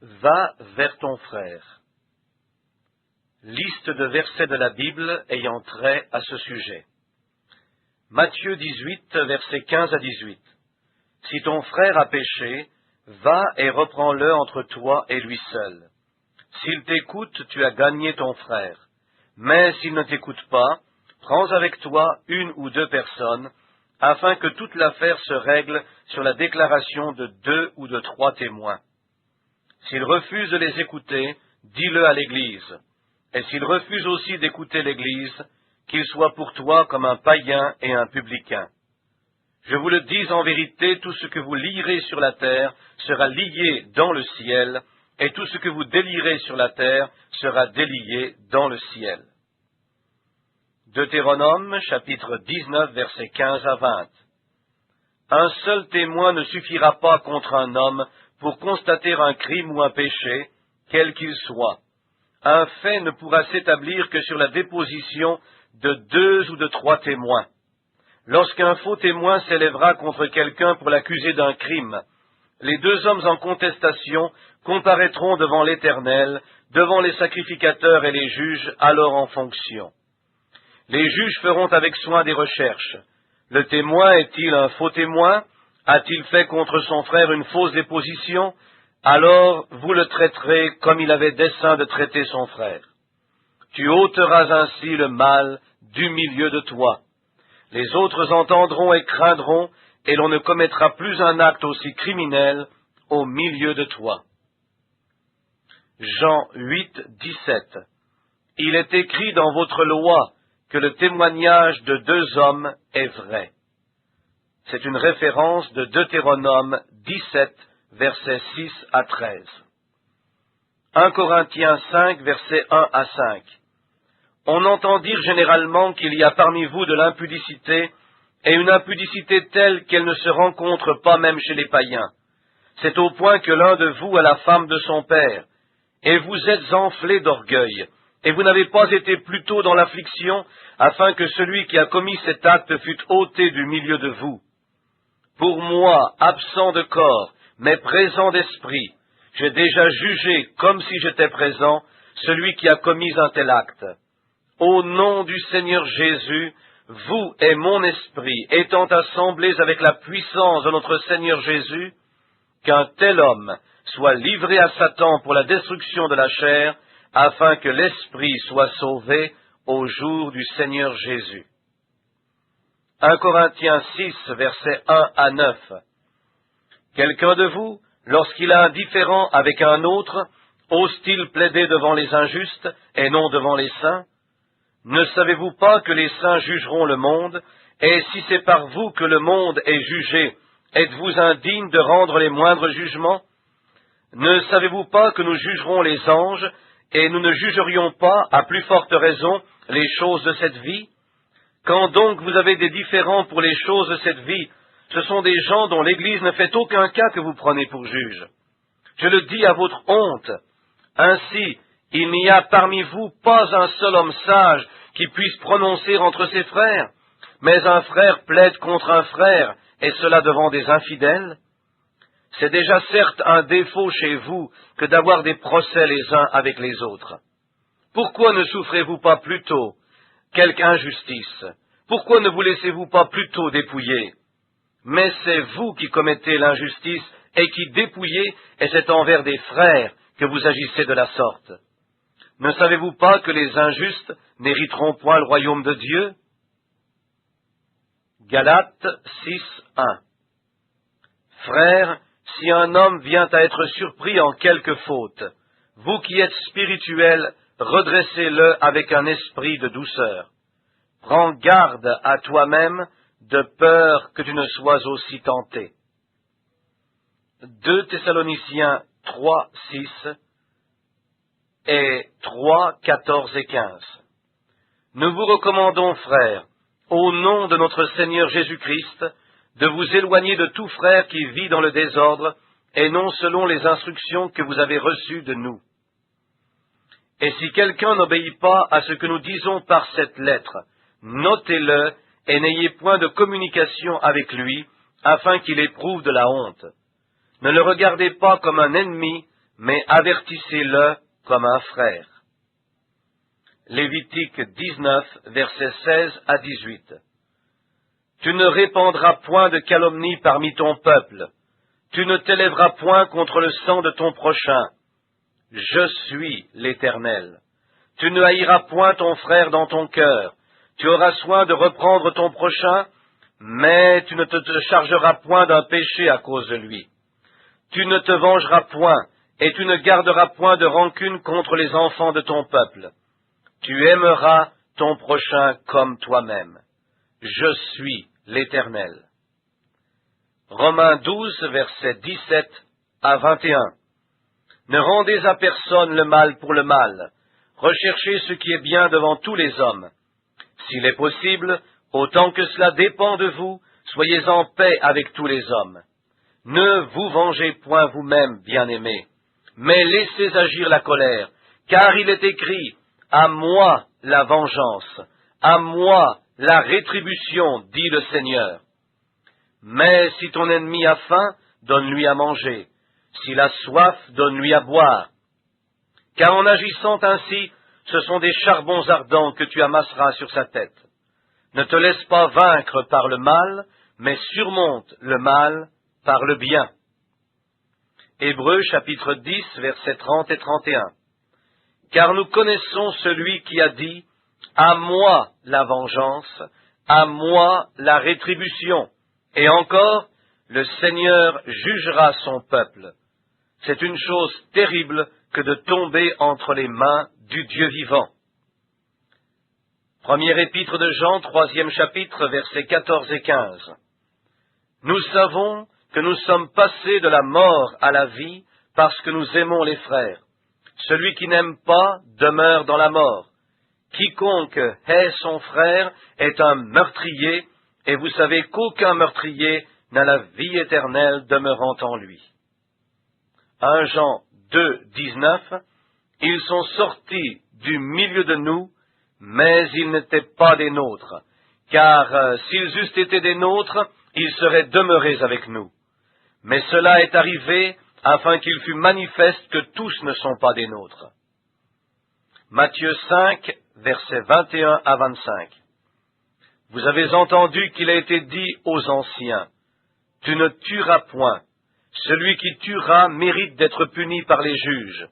Va vers ton frère. Liste de versets de la Bible ayant trait à ce sujet. Matthieu 18, versets 15 à 18. Si ton frère a péché, va et reprends-le entre toi et lui seul. S'il t'écoute, tu as gagné ton frère. Mais s'il ne t'écoute pas, prends avec toi une ou deux personnes, afin que toute l'affaire se règle sur la déclaration de 2 ou de 3 témoins. S'il refuse de les écouter, dis-le à l'Église. Et s'il refuse aussi d'écouter l'Église, qu'il soit pour toi comme un païen et un publicain. Je vous le dis en vérité, tout ce que vous lierez sur la terre sera lié dans le ciel, et tout ce que vous délierez sur la terre sera délié dans le ciel. Deutéronome, chapitre 19, versets 15 à 20. Un seul témoin ne suffira pas contre un homme pour constater un crime ou un péché, quel qu'il soit. Un fait ne pourra s'établir que sur la déposition de 2 ou de 3 témoins. Lorsqu'un faux témoin s'élèvera contre quelqu'un pour l'accuser d'un crime, les 2 hommes en contestation comparaîtront devant l'Éternel, devant les sacrificateurs et les juges alors en fonction. Les juges feront avec soin des recherches. Le témoin est-il un faux témoin? A-t-il fait contre son frère une fausse déposition? Alors vous le traiterez comme il avait dessein de traiter son frère. Tu ôteras ainsi le mal du milieu de toi. Les autres entendront et craindront, et l'on ne commettra plus un acte aussi criminel au milieu de toi. Jean 8, 17. Il est écrit dans votre loi que le témoignage de 2 hommes est vrai. C'est une référence de Deutéronome 17, versets 6 à 13. 1 Corinthiens 5, versets 1 à 5. On entend dire généralement qu'il y a parmi vous de l'impudicité, et une impudicité telle qu'elle ne se rencontre pas même chez les païens. C'est au point que l'un de vous a la femme de son père, et vous êtes enflés d'orgueil, et vous n'avez pas été plus tôt dans l'affliction, afin que celui qui a commis cet acte fût ôté du milieu de vous. Pour moi, absent de corps, mais présent d'esprit, j'ai déjà jugé, comme si j'étais présent, celui qui a commis un tel acte. Au nom du Seigneur Jésus, vous et mon esprit, étant assemblés avec la puissance de notre Seigneur Jésus, qu'un tel homme soit livré à Satan pour la destruction de la chair, afin que l'esprit soit sauvé au jour du Seigneur Jésus. 1 Corinthiens 6, versets 1 à 9. Quelqu'un de vous, lorsqu'il a un différend avec un autre, ose-t-il plaider devant les injustes et non devant les saints? Ne savez-vous pas que les saints jugeront le monde, et si c'est par vous que le monde est jugé, êtes-vous indigne de rendre les moindres jugements? Ne savez-vous pas que nous jugerons les anges, et nous ne jugerions pas, à plus forte raison, les choses de cette vie? Quand donc vous avez des différends pour les choses de cette vie, ce sont des gens dont l'Église ne fait aucun cas que vous prenez pour juges. Je le dis à votre honte. Ainsi, il n'y a parmi vous pas un seul homme sage qui puisse prononcer entre ses frères, mais un frère plaide contre un frère, et cela devant des infidèles. C'est déjà certes un défaut chez vous que d'avoir des procès les uns avec les autres. Pourquoi ne souffrez-vous pas plutôt quelque injustice? Pourquoi ne vous laissez-vous pas plutôt dépouiller? Mais c'est vous qui commettez l'injustice et qui dépouillez, et c'est envers des frères que vous agissez de la sorte. Ne savez-vous pas que les injustes n'hériteront point le royaume de Dieu? Galates 6, 1. Frères, si un homme vient à être surpris en quelque faute, vous qui êtes spirituels, redressez-le avec un esprit de douceur. Prends garde à toi-même, de peur que tu ne sois aussi tenté. 2 Thessaloniciens 3, 6 et 3, 14 et 15. Nous vous recommandons, frères, au nom de notre Seigneur Jésus-Christ, de vous éloigner de tout frère qui vit dans le désordre, et non selon les instructions que vous avez reçues de nous. Et si quelqu'un n'obéit pas à ce que nous disons par cette lettre, notez-le et n'ayez point de communication avec lui, afin qu'il éprouve de la honte. Ne le regardez pas comme un ennemi, mais avertissez-le comme un frère. Lévitique 19, versets 16 à 18. Tu ne répandras point de calomnie parmi ton peuple. Tu ne t'élèveras point contre le sang de ton prochain. Je suis l'Éternel. Tu ne haïras point ton frère dans ton cœur. Tu auras soin de reprendre ton prochain, mais tu ne te chargeras point d'un péché à cause de lui. Tu ne te vengeras point, et tu ne garderas point de rancune contre les enfants de ton peuple. Tu aimeras ton prochain comme toi-même. Je suis l'Éternel. Romains 12, versets 17 à 21. Ne rendez à personne le mal pour le mal. Recherchez ce qui est bien devant tous les hommes. S'il est possible, autant que cela dépend de vous, soyez en paix avec tous les hommes. Ne vous vengez point vous-même, bien-aimés, mais laissez agir la colère, car il est écrit, « À moi la vengeance, à moi la rétribution, dit le Seigneur. » Mais si ton ennemi a faim, donne-lui à manger. S'il a soif, donne-lui à boire. Car en agissant ainsi, ce sont des charbons ardents que tu amasseras sur sa tête. Ne te laisse pas vaincre par le mal, mais surmonte le mal par le bien. Hébreux chapitre 10, versets 30 et 31. Car nous connaissons celui qui a dit, « À moi la vengeance, à moi la rétribution. » Et encore, le Seigneur jugera son peuple. C'est une chose terrible que de tomber entre les mains du Dieu vivant. Première épître de Jean, 3e chapitre, versets 14 et 15. Nous savons que nous sommes passés de la mort à la vie parce que nous aimons les frères. Celui qui n'aime pas demeure dans la mort. Quiconque hait son frère est un meurtrier, et vous savez qu'aucun meurtrier n'a la vie éternelle demeurant en lui. 1 Jean 2, 19. Ils sont sortis du milieu de nous, mais ils n'étaient pas des nôtres, car s'ils eussent été des nôtres, ils seraient demeurés avec nous. Mais cela est arrivé afin qu'il fût manifeste que tous ne sont pas des nôtres. Matthieu 5, versets 21 à 25. Vous avez entendu qu'il a été dit aux anciens, « Tu ne tueras point. Celui qui tuera mérite d'être puni par les juges.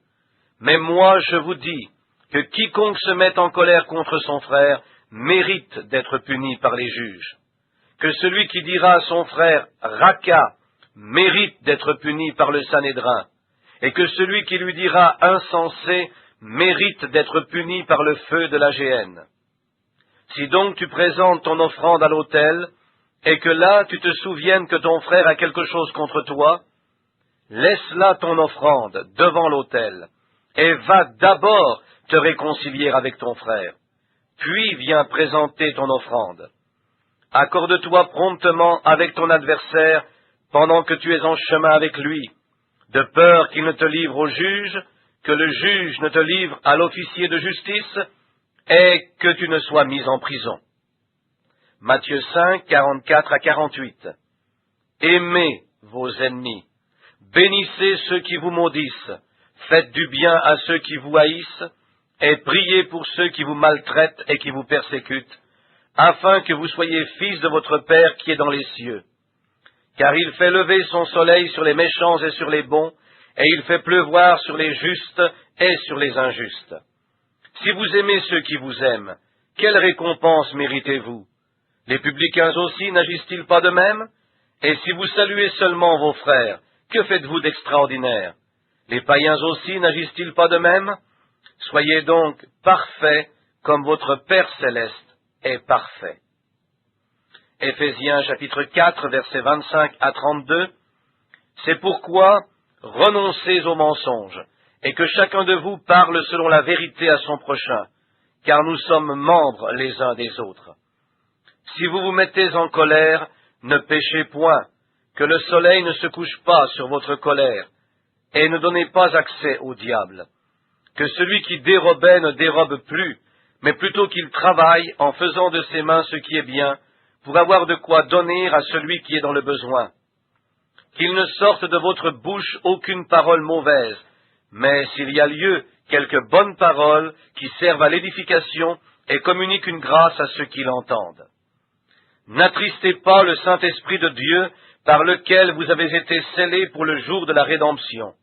Mais moi je vous dis que quiconque se met en colère contre son frère mérite d'être puni par les juges. Que celui qui dira à son frère « Raka » mérite d'être puni par le Sanhédrin, et que celui qui lui dira « Insensé » mérite d'être puni par le feu de la géhenne. Si donc tu présentes ton offrande à l'autel, et que là tu te souviennes que ton frère a quelque chose contre toi, laisse là ton offrande devant l'autel, et va d'abord te réconcilier avec ton frère, puis viens présenter ton offrande. Accorde-toi promptement avec ton adversaire pendant que tu es en chemin avec lui, de peur qu'il ne te livre au juge, que le juge ne te livre à l'officier de justice, et que tu ne sois mis en prison. Matthieu 5, 44 à 48. Aimez vos ennemis, bénissez ceux qui vous maudissent, faites du bien à ceux qui vous haïssent, et priez pour ceux qui vous maltraitent et qui vous persécutent, afin que vous soyez fils de votre Père qui est dans les cieux. Car il fait lever son soleil sur les méchants et sur les bons, et il fait pleuvoir sur les justes et sur les injustes. Si vous aimez ceux qui vous aiment, quelle récompense méritez-vous? Les publicains aussi n'agissent-ils pas de même? Et si vous saluez seulement vos frères, que faites-vous d'extraordinaire? Les païens aussi n'agissent-ils pas de même? Soyez donc parfaits comme votre Père céleste est parfait. Éphésiens chapitre 4, versets 25 à 32. C'est pourquoi renoncez aux mensonges, et que chacun de vous parle selon la vérité à son prochain, car nous sommes membres les uns des autres. Si vous vous mettez en colère, ne péchez point, que le soleil ne se couche pas sur votre colère, et ne donnez pas accès au diable. Que celui qui dérobait ne dérobe plus, mais plutôt qu'il travaille en faisant de ses mains ce qui est bien, pour avoir de quoi donner à celui qui est dans le besoin. Qu'il ne sorte de votre bouche aucune parole mauvaise, Mais s'il y a lieu, quelques bonnes paroles qui servent à l'édification et communiquent une grâce à ceux qui l'entendent. N'attristez pas le Saint-Esprit de Dieu par lequel vous avez été scellés pour le jour de la rédemption.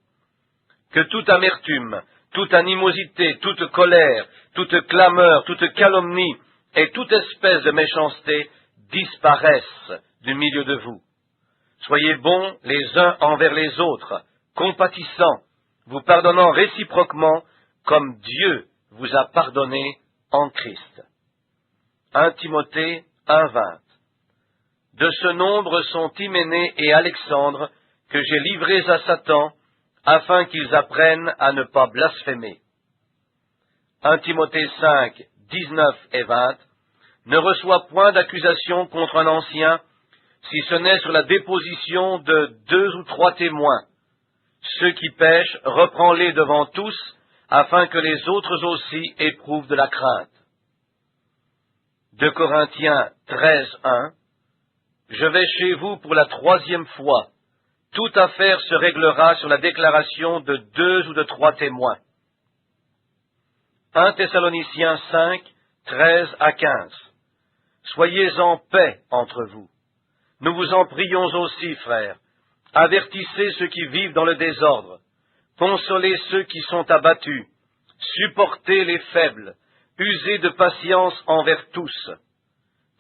Que toute amertume, toute animosité, toute colère, toute clameur, toute calomnie et toute espèce de méchanceté disparaissent du milieu de vous. Soyez bons les uns envers les autres, compatissants, vous pardonnant réciproquement comme Dieu vous a pardonné en Christ. 1 Timothée 1:20. De ce nombre sont Hyménée et Alexandre, que j'ai livrés à Satan, afin qu'ils apprennent à ne pas blasphémer. 1 Timothée 5, 19 et 20. Ne reçois point d'accusation contre un ancien, si ce n'est sur la déposition de 2 ou 3 témoins. Ceux qui pêchent, reprends-les devant tous, afin que les autres aussi éprouvent de la crainte. 2 Corinthiens 13:1. Je vais chez vous pour la 3e fois. Toute affaire se réglera sur la déclaration de 2 ou de 3 témoins. 1 Thessaloniciens 5, 13 à 15. Soyez en paix entre vous. Nous vous en prions aussi, frères. Avertissez ceux qui vivent dans le désordre. Consolez ceux qui sont abattus. Supportez les faibles. Usez de patience envers tous.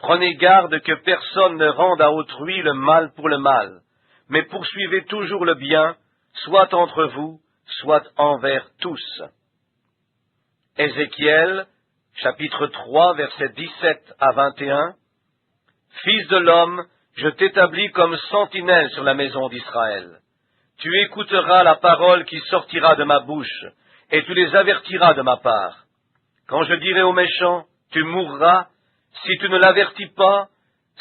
Prenez garde que personne ne rende à autrui le mal pour le mal, mais poursuivez toujours le bien, soit entre vous, soit envers tous. Ézéchiel, chapitre 3, versets 17 à 21. Fils de l'homme, je t'établis comme sentinelle sur la maison d'Israël. Tu écouteras la parole qui sortira de ma bouche, et tu les avertiras de ma part. Quand je dirai aux méchants, tu mourras, si tu ne l'avertis pas,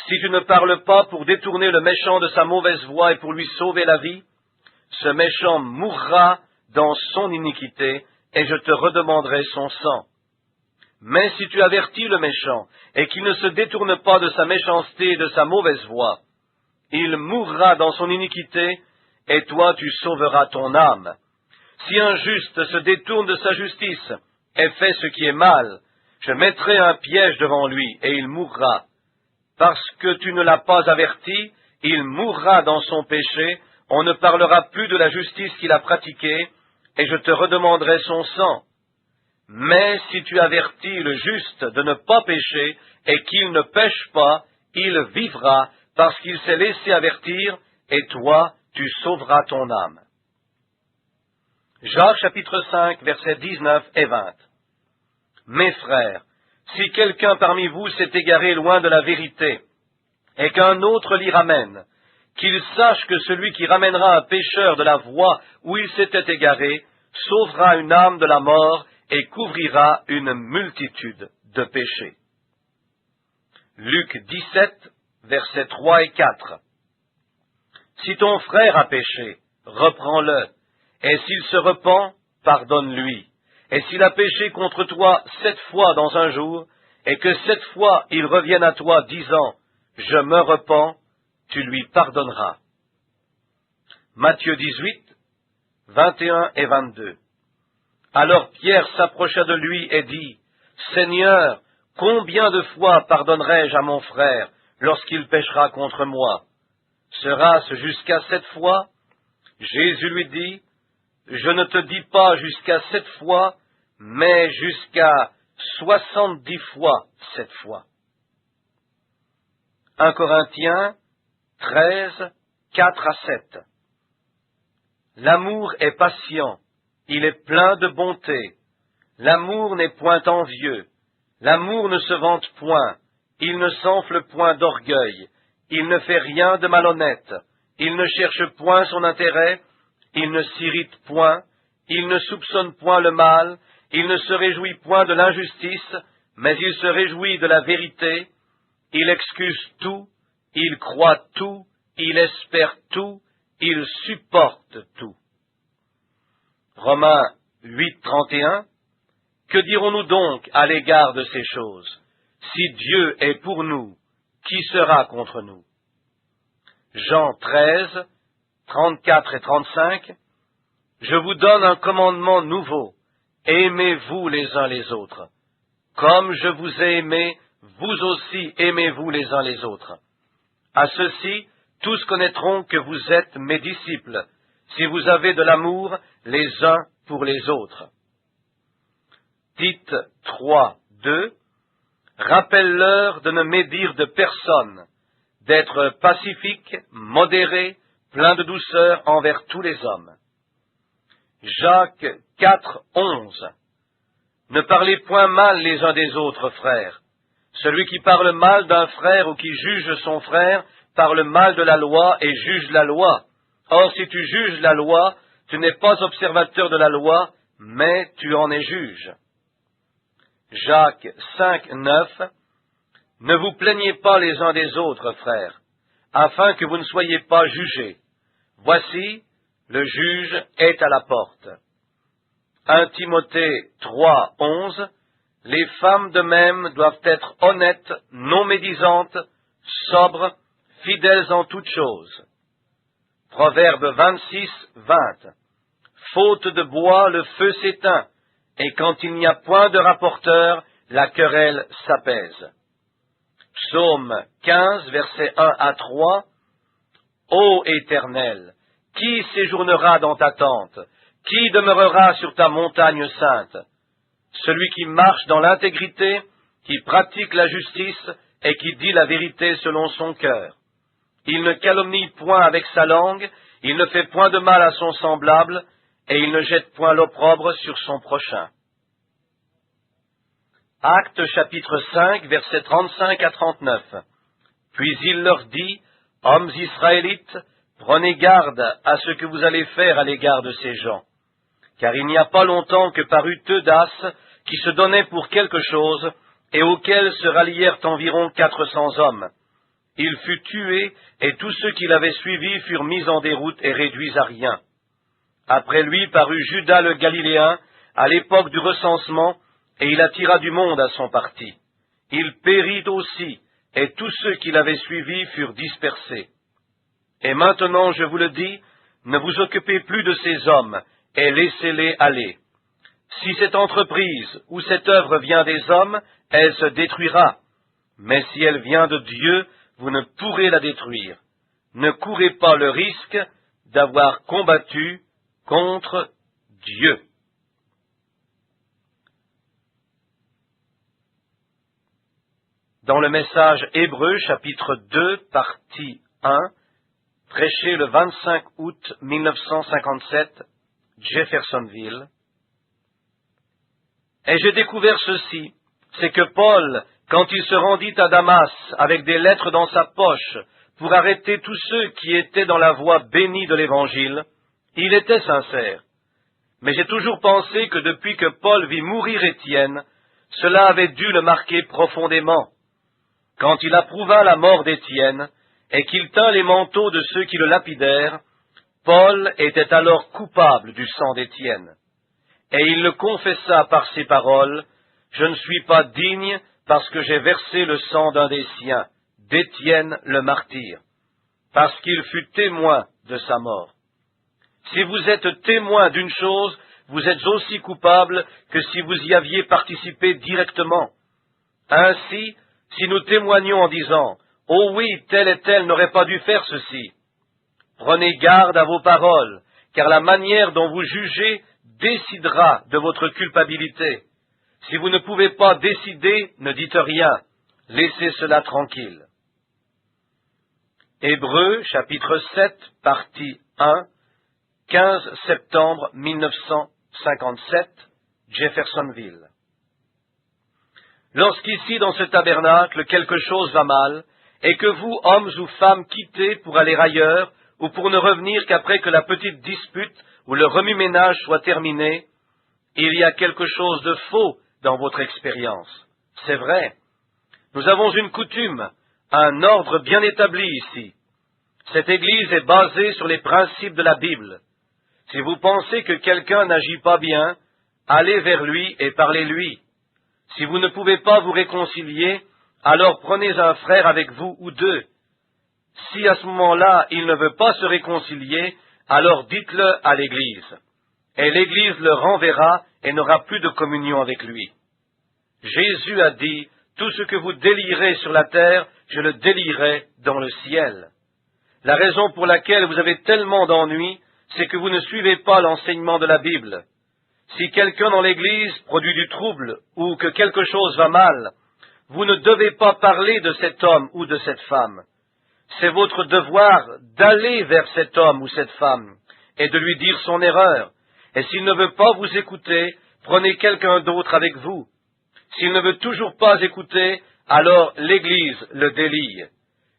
si tu ne parles pas pour détourner le méchant de sa mauvaise voie et pour lui sauver la vie, ce méchant mourra dans son iniquité, et je te redemanderai son sang. Mais si tu avertis le méchant, et qu'il ne se détourne pas de sa méchanceté et de sa mauvaise voie, il mourra dans son iniquité, et toi tu sauveras ton âme. Si un juste se détourne de sa justice, et fait ce qui est mal, je mettrai un piège devant lui, et il mourra. Parce que tu ne l'as pas averti, il mourra dans son péché, on ne parlera plus de la justice qu'il a pratiquée, et je te redemanderai son sang. Mais si tu avertis le juste de ne pas pécher, et qu'il ne pêche pas, il vivra, parce qu'il s'est laissé avertir, et toi, tu sauveras ton âme. Jacques chapitre 5, versets 19 et 20. Mes frères, si quelqu'un parmi vous s'est égaré loin de la vérité, et qu'un autre l'y ramène, qu'il sache que celui qui ramènera un pécheur de la voie où il s'était égaré, sauvera une âme de la mort et couvrira une multitude de péchés. Luc 17, versets 3 et 4. Si ton frère a péché, reprends-le, et s'il se repent, pardonne-lui. Et s'il a péché contre toi 7 fois dans un jour, et que 7 fois il revienne à toi disant « Je me repens », tu lui pardonneras. Matthieu 18, 21 et 22. Alors Pierre s'approcha de lui et dit « Seigneur, combien de fois pardonnerai-je à mon frère lorsqu'il péchera contre moi? Sera-ce jusqu'à 7 fois ?» Jésus lui dit « Je ne te dis pas jusqu'à 7 fois, mais jusqu'à 70 fois 7 fois. » 1 Corinthiens 13, 4 à 7. L'amour est patient, il est plein de bonté. L'amour n'est point envieux. L'amour ne se vante point, il ne s'enfle point d'orgueil, il ne fait rien de malhonnête, il ne cherche point son intérêt, il ne s'irrite point, il ne soupçonne point le mal, il ne se réjouit point de l'injustice, mais il se réjouit de la vérité, il excuse tout, il croit tout, il espère tout, il supporte tout. Romains 8, 31. Que dirons-nous donc à l'égard de ces choses? Si Dieu est pour nous, qui sera contre nous? Jean 13, 34 et 35. Je vous donne un commandement nouveau. Aimez-vous les uns les autres. Comme je vous ai aimé, vous aussi aimez-vous les uns les autres. À ceci, tous connaîtront que vous êtes mes disciples, si vous avez de l'amour les uns pour les autres. Tite 3, 2. Rappelle-leur de ne médire de personne, d'être pacifique, modéré, plein de douceur envers tous les hommes. Jacques 4, 11. Ne parlez point mal les uns des autres, frères. Celui qui parle mal d'un frère ou qui juge son frère parle mal de la loi et juge la loi. Or, si tu juges la loi, tu n'es pas observateur de la loi, mais tu en es juge. Jacques 5, 9. Ne vous plaignez pas les uns des autres, frères, afin que vous ne soyez pas jugés. Voici, le juge est à la porte. 1 Timothée 3, 11. Les femmes de même doivent être honnêtes, non médisantes, sobres, fidèles en toutes choses. Proverbe 26, 20. Faute de bois, le feu s'éteint, et quand il n'y a point de rapporteur, la querelle s'apaise. Psaume 15, versets 1 à 3. Ô Éternel, qui séjournera dans ta tente? Qui demeurera sur ta montagne sainte? Celui qui marche dans l'intégrité, qui pratique la justice et qui dit la vérité selon son cœur. Il ne calomnie point avec sa langue, il ne fait point de mal à son semblable, et il ne jette point l'opprobre sur son prochain. Actes chapitre 5, versets 35 à 39. Puis il leur dit, hommes israélites, prenez garde à ce que vous allez faire à l'égard de ces gens. Car il n'y a pas longtemps que parut Teudas, qui se donnait pour quelque chose, et auquel se rallièrent environ 400 hommes. Il fut tué, et tous ceux qui l'avaient suivi furent mis en déroute et réduits à rien. Après lui parut Judas le Galiléen, à l'époque du recensement, et il attira du monde à son parti. Il périt aussi, et tous ceux qui l'avaient suivi furent dispersés. Et maintenant, je vous le dis, ne vous occupez plus de ces hommes, et laissez-les aller. Si cette entreprise ou cette œuvre vient des hommes, elle se détruira. Mais si elle vient de Dieu, vous ne pourrez la détruire. Ne courez pas le risque d'avoir combattu contre Dieu. Dans le message Hébreu, chapitre 2, partie 1, prêché le 25 août 1957, Jeffersonville. Et j'ai découvert ceci, c'est que Paul, quand il se rendit à Damas avec des lettres dans sa poche pour arrêter tous ceux qui étaient dans la voie bénie de l'Évangile, il était sincère. Mais j'ai toujours pensé que depuis que Paul vit mourir Étienne, cela avait dû le marquer profondément. Quand il approuva la mort d'Étienne, et qu'il tint les manteaux de ceux qui le lapidèrent, Paul était alors coupable du sang d'Étienne. Et il le confessa par ces paroles, « Je ne suis pas digne parce que j'ai versé le sang d'un des siens, d'Étienne le martyr, parce qu'il fut témoin de sa mort. » Si vous êtes témoin d'une chose, vous êtes aussi coupable que si vous y aviez participé directement. Ainsi, si nous témoignons en disant « Oh oui, tel et tel n'aurait pas dû faire ceci », prenez garde à vos paroles, car la manière dont vous jugez décidera de votre culpabilité. Si vous ne pouvez pas décider, ne dites rien, laissez cela tranquille. Hébreux, chapitre 7, partie 1, 15 septembre 1957, Jeffersonville. Lorsqu'ici, dans ce tabernacle, quelque chose va mal, et que vous, hommes ou femmes, quittez pour aller ailleurs, ou pour ne revenir qu'après que la petite dispute ou le remue-ménage soit terminé, il y a quelque chose de faux dans votre expérience. C'est vrai. Nous avons une coutume, un ordre bien établi ici. Cette Église est basée sur les principes de la Bible. Si vous pensez que quelqu'un n'agit pas bien, allez vers lui et parlez-lui. Si vous ne pouvez pas vous réconcilier, alors prenez un frère avec vous ou deux. Si à ce moment-là il ne veut pas se réconcilier, alors dites-le à l'Église. et l'Église le renverra et n'aura plus de communion avec lui. Jésus a dit, « Tout ce que vous délirez sur la terre, je le délierai dans le ciel. » La raison pour laquelle vous avez tellement d'ennuis, c'est que vous ne suivez pas l'enseignement de la Bible. Si quelqu'un dans l'Église produit du trouble ou que quelque chose va mal, vous ne devez pas parler de cet homme ou de cette femme. C'est votre devoir d'aller vers cet homme ou cette femme et de lui dire son erreur. Et s'il ne veut pas vous écouter, prenez quelqu'un d'autre avec vous. S'il ne veut toujours pas écouter, alors l'Église le délie.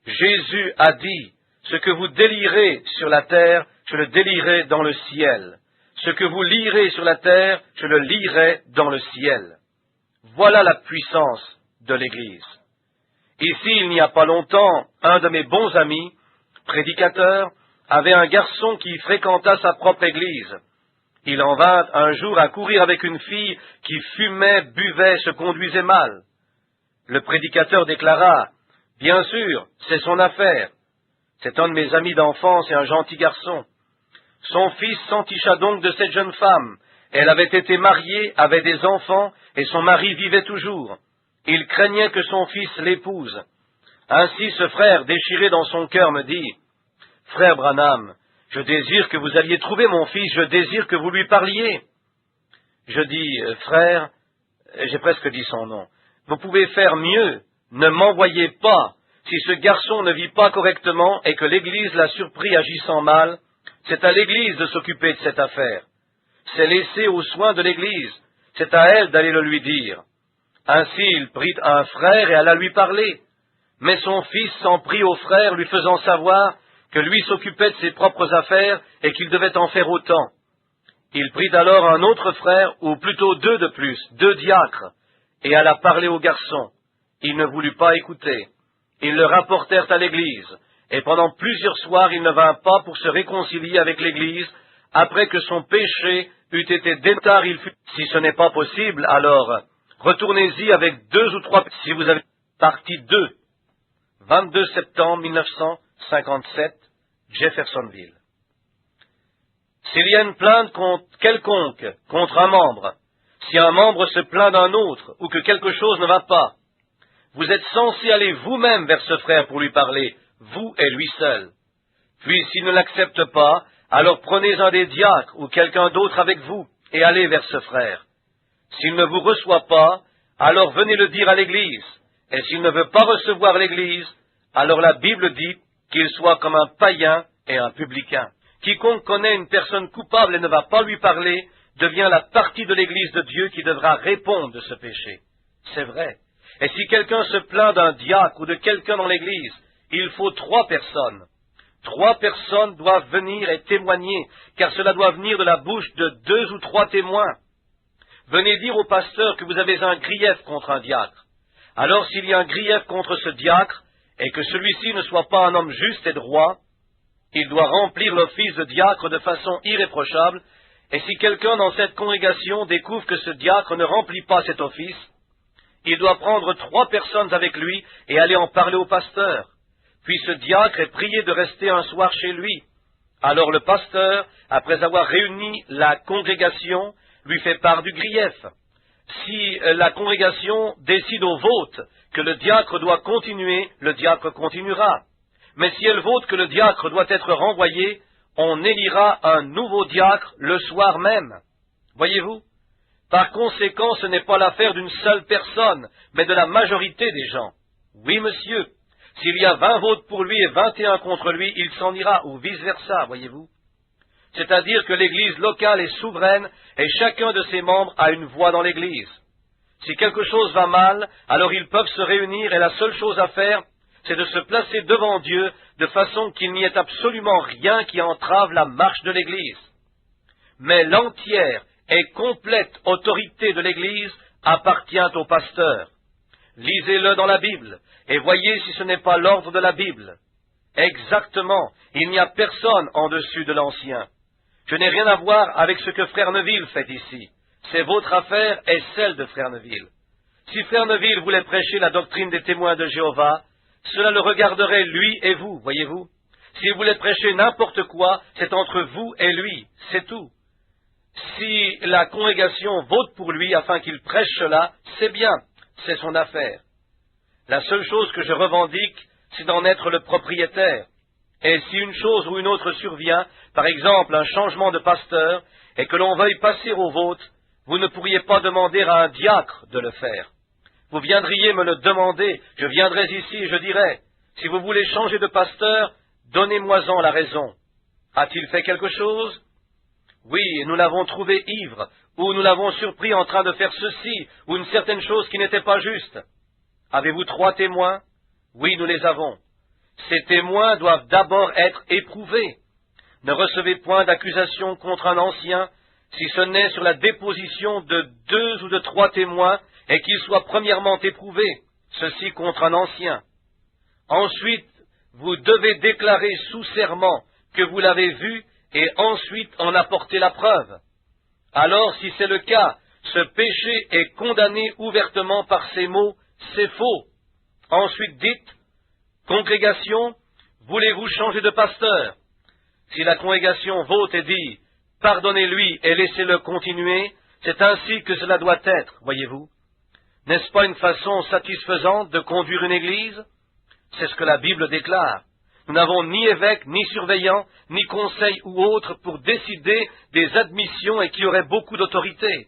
Jésus a dit, « Ce que vous délirez sur la terre, je le délierai dans le ciel. Ce que vous lirez sur la terre, je le lirai dans le ciel. » Voilà la puissance de l'Église. Ici, il n'y a pas longtemps, un de mes bons amis, prédicateur, avait un garçon qui fréquenta sa propre Église. Il en vint un jour à courir avec une fille qui fumait, buvait, se conduisait mal. Le prédicateur déclara, « Bien sûr, c'est son affaire. C'est un de mes amis d'enfance et un gentil garçon. » Son fils s'enticha donc de cette jeune femme. Elle avait été mariée, avait des enfants, et son mari vivait toujours. Il craignait que son fils l'épouse. Ainsi ce frère, déchiré dans son cœur, me dit, « Frère Branham, je désire que vous alliez trouver mon fils, je désire que vous lui parliez. » Je dis, « Frère, j'ai presque dit son nom, vous pouvez faire mieux, ne m'envoyez pas. Si ce garçon ne vit pas correctement et que l'Église l'a surpris agissant mal, c'est à l'Église de s'occuper de cette affaire. C'est laissé aux soins de l'Église, c'est à elle d'aller le lui dire. » Ainsi il prit un frère et alla lui parler. Mais son fils s'en prit au frère, lui faisant savoir que lui s'occupait de ses propres affaires et qu'il devait en faire autant. Il prit alors un autre frère, ou plutôt deux de plus, 2 diacres, et alla parler au garçon. Il ne voulut pas écouter. Ils le rapportèrent à l'Église, et pendant plusieurs soirs il ne vint pas pour se réconcilier avec l'Église, après que son péché eût été détard. Si ce n'est pas possible, alors retournez-y avec 2 ou 3, si vous avez... Partie 2, 22 septembre 1957, Jeffersonville. S'il y a une plainte quelconque contre un membre, si un membre se plaint d'un autre, ou que quelque chose ne va pas, vous êtes censé aller vous-même vers ce frère pour lui parler, vous et lui seul. Puis s'il ne l'accepte pas, alors prenez un des diacres ou quelqu'un d'autre avec vous, et allez vers ce frère. S'il ne vous reçoit pas, alors venez le dire à l'Église, et s'il ne veut pas recevoir l'Église, alors la Bible dit qu'il soit comme un païen et un publicain. Quiconque connaît une personne coupable et ne va pas lui parler, devient la partie de l'Église de Dieu qui devra répondre de ce péché. C'est vrai. Et si quelqu'un se plaint d'un diacre ou de quelqu'un dans l'Église, il faut 3 personnes. 3 personnes doivent venir et témoigner, car cela doit venir de la bouche de 2 ou 3 témoins. Venez dire au pasteur que vous avez un grief contre un diacre. Alors s'il y a un grief contre ce diacre, et que celui-ci ne soit pas un homme juste et droit, il doit remplir l'office de diacre de façon irréprochable, et si quelqu'un dans cette congrégation découvre que ce diacre ne remplit pas cet office, il doit prendre 3 personnes avec lui et aller en parler au pasteur. Puis ce diacre est prié de rester un soir chez lui. Alors le pasteur, après avoir réuni la congrégation, lui fait part du grief. Si la congrégation décide au vote que le diacre doit continuer, le diacre continuera. Mais si elle vote que le diacre doit être renvoyé, on élira un nouveau diacre le soir même. Voyez-vous? Par conséquent, ce n'est pas l'affaire d'une seule personne, mais de la majorité des gens. Oui, monsieur, s'il y a 20 votes pour lui et 21 contre lui, il s'en ira, ou vice-versa, voyez-vous. C'est-à-dire que l'Église locale est souveraine et chacun de ses membres a une voix dans l'Église. Si quelque chose va mal, alors ils peuvent se réunir et la seule chose à faire, c'est de se placer devant Dieu de façon qu'il n'y ait absolument rien qui entrave la marche de l'Église. Mais l'entière et complète autorité de l'Église appartient au pasteur. Lisez-le dans la Bible et voyez si ce n'est pas l'ordre de la Bible. Exactement, il n'y a personne en dessus de l'ancien. Je n'ai rien à voir avec ce que Frère Neville fait ici. C'est votre affaire et celle de Frère Neville. Si Frère Neville voulait prêcher la doctrine des témoins de Jéhovah, cela le regarderait lui et vous, voyez-vous. S'il voulait prêcher n'importe quoi, c'est entre vous et lui, c'est tout. Si la congrégation vote pour lui afin qu'il prêche cela, c'est bien, c'est son affaire. La seule chose que je revendique, c'est d'en être le propriétaire. Et si une chose ou une autre survient, par exemple un changement de pasteur, et que l'on veuille passer au vote, vous ne pourriez pas demander à un diacre de le faire. Vous viendriez me le demander, je viendrais ici et je dirais, si vous voulez changer de pasteur, donnez-moi-en la raison. A-t-il fait quelque chose? Oui, nous l'avons trouvé ivre, ou nous l'avons surpris en train de faire ceci, ou une certaine chose qui n'était pas juste. Avez-vous 3 témoins? Oui, nous les avons. Ces témoins doivent d'abord être éprouvés. Ne recevez point d'accusation contre un ancien, si ce n'est sur la déposition de 2 ou de 3 témoins, et qu'ils soient premièrement éprouvés, ceci contre un ancien. Ensuite, vous devez déclarer sous serment que vous l'avez vu, et ensuite en apporter la preuve. Alors, si c'est le cas, ce péché est condamné ouvertement par ces mots, c'est faux. Ensuite dites, congrégation, voulez-vous changer de pasteur? Si la congrégation vote et dit, pardonnez-lui et laissez-le continuer, c'est ainsi que cela doit être, voyez-vous. N'est-ce pas une façon satisfaisante de conduire une église? C'est ce que la Bible déclare. Nous n'avons ni évêque, ni surveillant, ni conseil ou autre pour décider des admissions et qui auraient beaucoup d'autorité.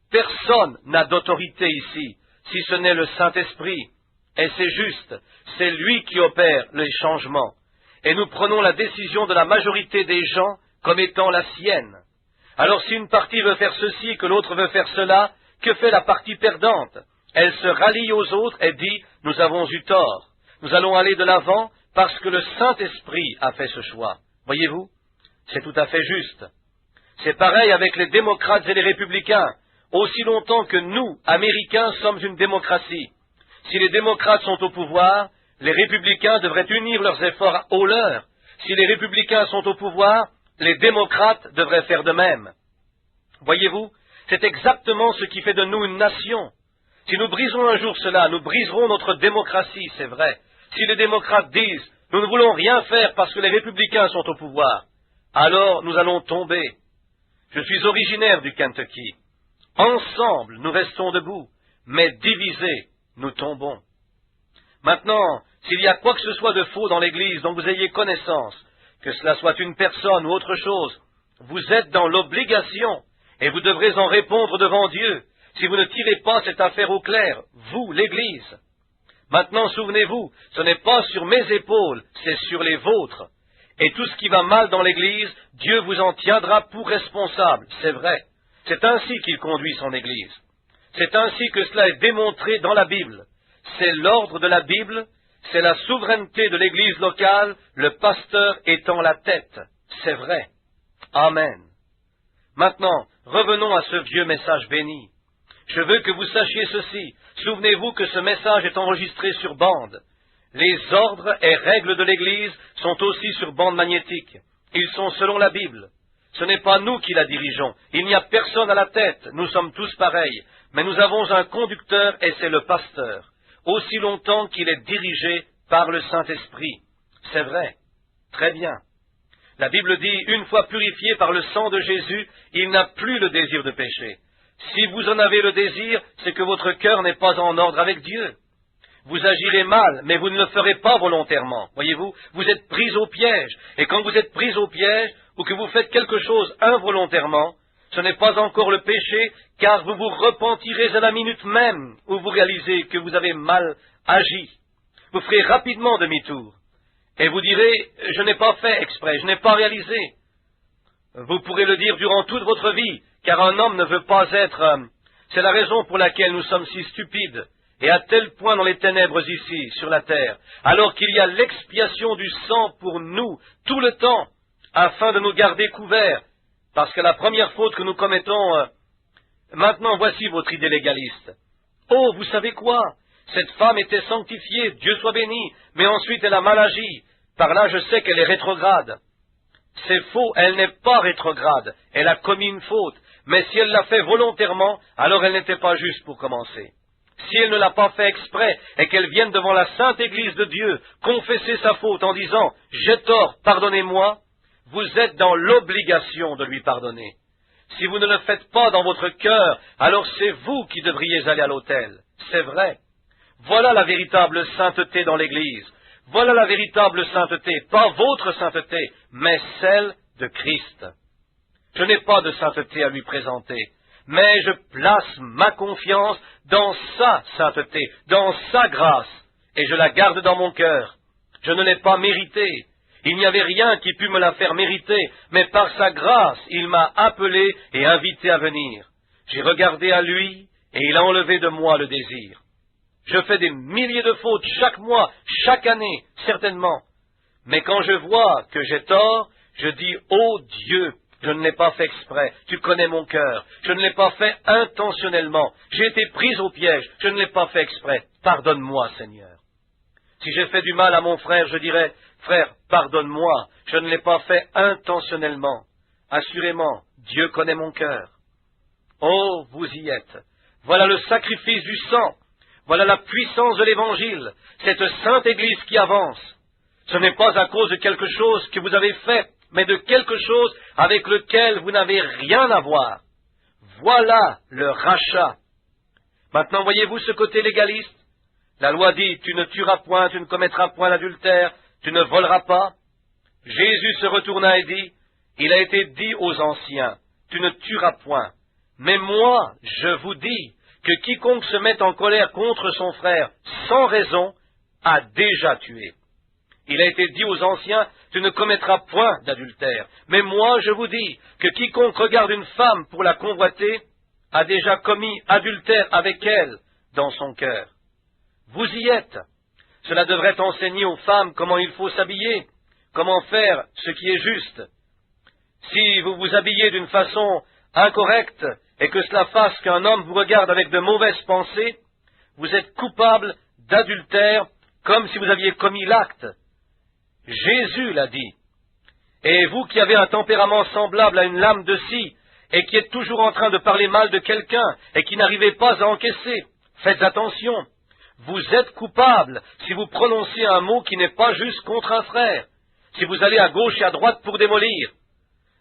Personne n'a d'autorité ici, si ce n'est le Saint-Esprit. Et c'est juste, c'est lui qui opère les changements. Et nous prenons la décision de la majorité des gens comme étant la sienne. Alors si une partie veut faire ceci et que l'autre veut faire cela, que fait la partie perdante? Elle se rallie aux autres et dit, nous avons eu tort. Nous allons aller de l'avant parce que le Saint-Esprit a fait ce choix. Voyez-vous, c'est tout à fait juste. C'est pareil avec les démocrates et les républicains. Aussi longtemps que nous, Américains, sommes une démocratie. Si les démocrates sont au pouvoir, les républicains devraient unir leurs efforts aux leurs. Si les républicains sont au pouvoir, les démocrates devraient faire de même. Voyez-vous, c'est exactement ce qui fait de nous une nation. Si nous brisons un jour cela, nous briserons notre démocratie, c'est vrai. Si les démocrates disent « nous ne voulons rien faire parce que les républicains sont au pouvoir », alors nous allons tomber. Je suis originaire du Kentucky. Ensemble, nous restons debout, mais divisés, nous tombons. Maintenant, s'il y a quoi que ce soit de faux dans l'Église dont vous ayez connaissance, que cela soit une personne ou autre chose, vous êtes dans l'obligation, et vous devrez en répondre devant Dieu, si vous ne tirez pas cette affaire au clair, vous, l'Église. Maintenant, souvenez-vous, ce n'est pas sur mes épaules, c'est sur les vôtres. Et tout ce qui va mal dans l'Église, Dieu vous en tiendra pour responsable, c'est vrai. C'est ainsi qu'il conduit son Église. C'est ainsi que cela est démontré dans la Bible. C'est l'ordre de la Bible, c'est la souveraineté de l'Église locale, le pasteur étant la tête. C'est vrai. Amen. Maintenant, revenons à ce vieux message béni. Je veux que vous sachiez ceci. Souvenez-vous que ce message est enregistré sur bande. Les ordres et règles de l'Église sont aussi sur bande magnétique. Ils sont selon la Bible. Ce n'est pas nous qui la dirigeons. Il n'y a personne à la tête. Nous sommes tous pareils. Mais nous avons un conducteur et c'est le pasteur. Aussi longtemps qu'il est dirigé par le Saint-Esprit. C'est vrai. Très bien. La Bible dit, une fois purifié par le sang de Jésus, il n'a plus le désir de pécher. Si vous en avez le désir, c'est que votre cœur n'est pas en ordre avec Dieu. Vous agirez mal, mais vous ne le ferez pas volontairement. Voyez-vous, vous êtes pris au piège. Et quand vous êtes pris au piège, ou que vous faites quelque chose involontairement, ce n'est pas encore le péché, car vous vous repentirez à la minute même où vous réalisez que vous avez mal agi. Vous ferez rapidement demi-tour. Et vous direz, je n'ai pas fait exprès, je n'ai pas réalisé. Vous pourrez le dire durant toute votre vie, car un homme ne veut pas être... C'est la raison pour laquelle nous sommes si stupides, et à tel point dans les ténèbres ici, sur la terre, alors qu'il y a l'expiation du sang pour nous, tout le temps, afin de nous garder couverts, parce que la première faute que nous commettons... Maintenant, voici votre idée légaliste. Oh, vous savez quoi? Cette femme était sanctifiée, Dieu soit béni, mais ensuite elle a mal agi. Par là, je sais qu'elle est rétrograde. C'est faux, elle n'est pas rétrograde, elle a commis une faute, mais si elle l'a fait volontairement, alors elle n'était pas juste pour commencer. Si elle ne l'a pas fait exprès, et qu'elle vienne devant la sainte Église de Dieu, confesser sa faute en disant « J'ai tort, pardonnez-moi », vous êtes dans l'obligation de lui pardonner. Si vous ne le faites pas dans votre cœur, alors c'est vous qui devriez aller à l'autel. C'est vrai. Voilà la véritable sainteté dans l'Église. Voilà la véritable sainteté, pas votre sainteté, mais celle de Christ. Je n'ai pas de sainteté à lui présenter, mais je place ma confiance dans sa sainteté, dans sa grâce, et je la garde dans mon cœur. Je ne l'ai pas méritée. Il n'y avait rien qui pût me la faire mériter, mais par sa grâce, il m'a appelé et invité à venir. J'ai regardé à lui, et il a enlevé de moi le désir. Je fais des milliers de fautes chaque mois, chaque année, certainement. Mais quand je vois que j'ai tort, je dis « Oh Dieu, je ne l'ai pas fait exprès, tu connais mon cœur, je ne l'ai pas fait intentionnellement, j'ai été prise au piège, je ne l'ai pas fait exprès, pardonne-moi Seigneur. » Si j'ai fait du mal à mon frère, je dirais « Frère, pardonne-moi, je ne l'ai pas fait intentionnellement. » Assurément, Dieu connaît mon cœur. Oh, vous y êtes. Voilà le sacrifice du sang. Voilà la puissance de l'Évangile, cette sainte Église qui avance. Ce n'est pas à cause de quelque chose que vous avez fait, mais de quelque chose avec lequel vous n'avez rien à voir. Voilà le rachat. Maintenant, voyez-vous ce côté légaliste? La loi dit, tu ne tueras point, tu ne commettras point d'adultère, tu ne voleras pas. Jésus se retourna et dit, il a été dit aux anciens, tu ne tueras point. Mais moi, je vous dis que quiconque se met en colère contre son frère sans raison a déjà tué. Il a été dit aux anciens, tu ne commettras point d'adultère. Mais moi, je vous dis que quiconque regarde une femme pour la convoiter a déjà commis adultère avec elle dans son cœur. Vous y êtes. Cela devrait enseigner aux femmes comment il faut s'habiller, comment faire ce qui est juste. Si vous vous habillez d'une façon incorrecte et que cela fasse qu'un homme vous regarde avec de mauvaises pensées, vous êtes coupable d'adultère comme si vous aviez commis l'acte. Jésus l'a dit. Et vous qui avez un tempérament semblable à une lame de scie et qui êtes toujours en train de parler mal de quelqu'un et qui n'arrivez pas à encaisser, faites attention. Vous êtes coupable si vous prononcez un mot qui n'est pas juste contre un frère, si vous allez à gauche et à droite pour démolir.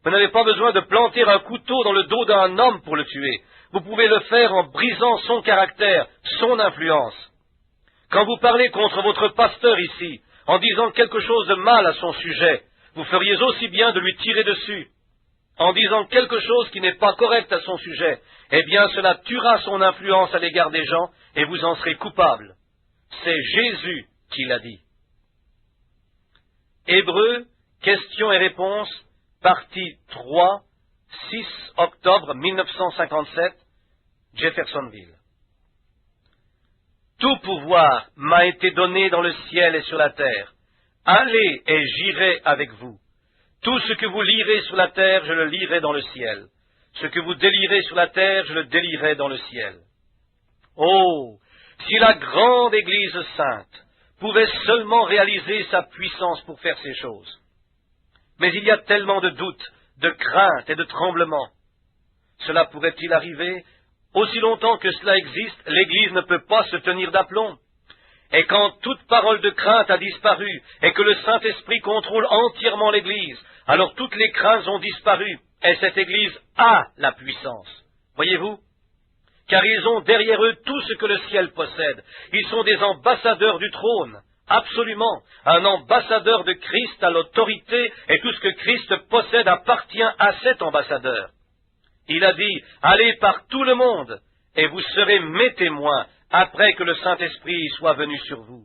Vous n'avez pas besoin de planter un couteau dans le dos d'un homme pour le tuer. Vous pouvez le faire en brisant son caractère, son influence. Quand vous parlez contre votre pasteur ici, en disant quelque chose de mal à son sujet, vous feriez aussi bien de lui tirer dessus. En disant quelque chose qui n'est pas correct à son sujet, eh bien cela tuera son influence à l'égard des gens et vous en serez coupable. C'est Jésus qui l'a dit. Hébreux, questions et réponses, partie 3, 6 octobre 1957, Jeffersonville. Tout pouvoir m'a été donné dans le ciel et sur la terre. Allez et j'irai avec vous. Tout ce que vous lirez sur la terre, je le lirai dans le ciel. Ce que vous délirez sur la terre, je le délierai dans le ciel. Oh, si la grande Église sainte pouvait seulement réaliser sa puissance pour faire ces choses. Mais il y a tellement de doutes, de craintes et de tremblements. Cela pourrait-il arriver? Aussi longtemps que cela existe, l'Église ne peut pas se tenir d'aplomb. Et quand toute parole de crainte a disparu, et que le Saint-Esprit contrôle entièrement l'Église, alors toutes les craintes ont disparu, et cette Église a la puissance. Voyez-vous? Car ils ont derrière eux tout ce que le ciel possède. Ils sont des ambassadeurs du trône. Absolument. Un ambassadeur de Christ a l'autorité, et tout ce que Christ possède appartient à cet ambassadeur. Il a dit, allez par tout le monde, et vous serez mes témoins, après que le Saint-Esprit soit venu sur vous.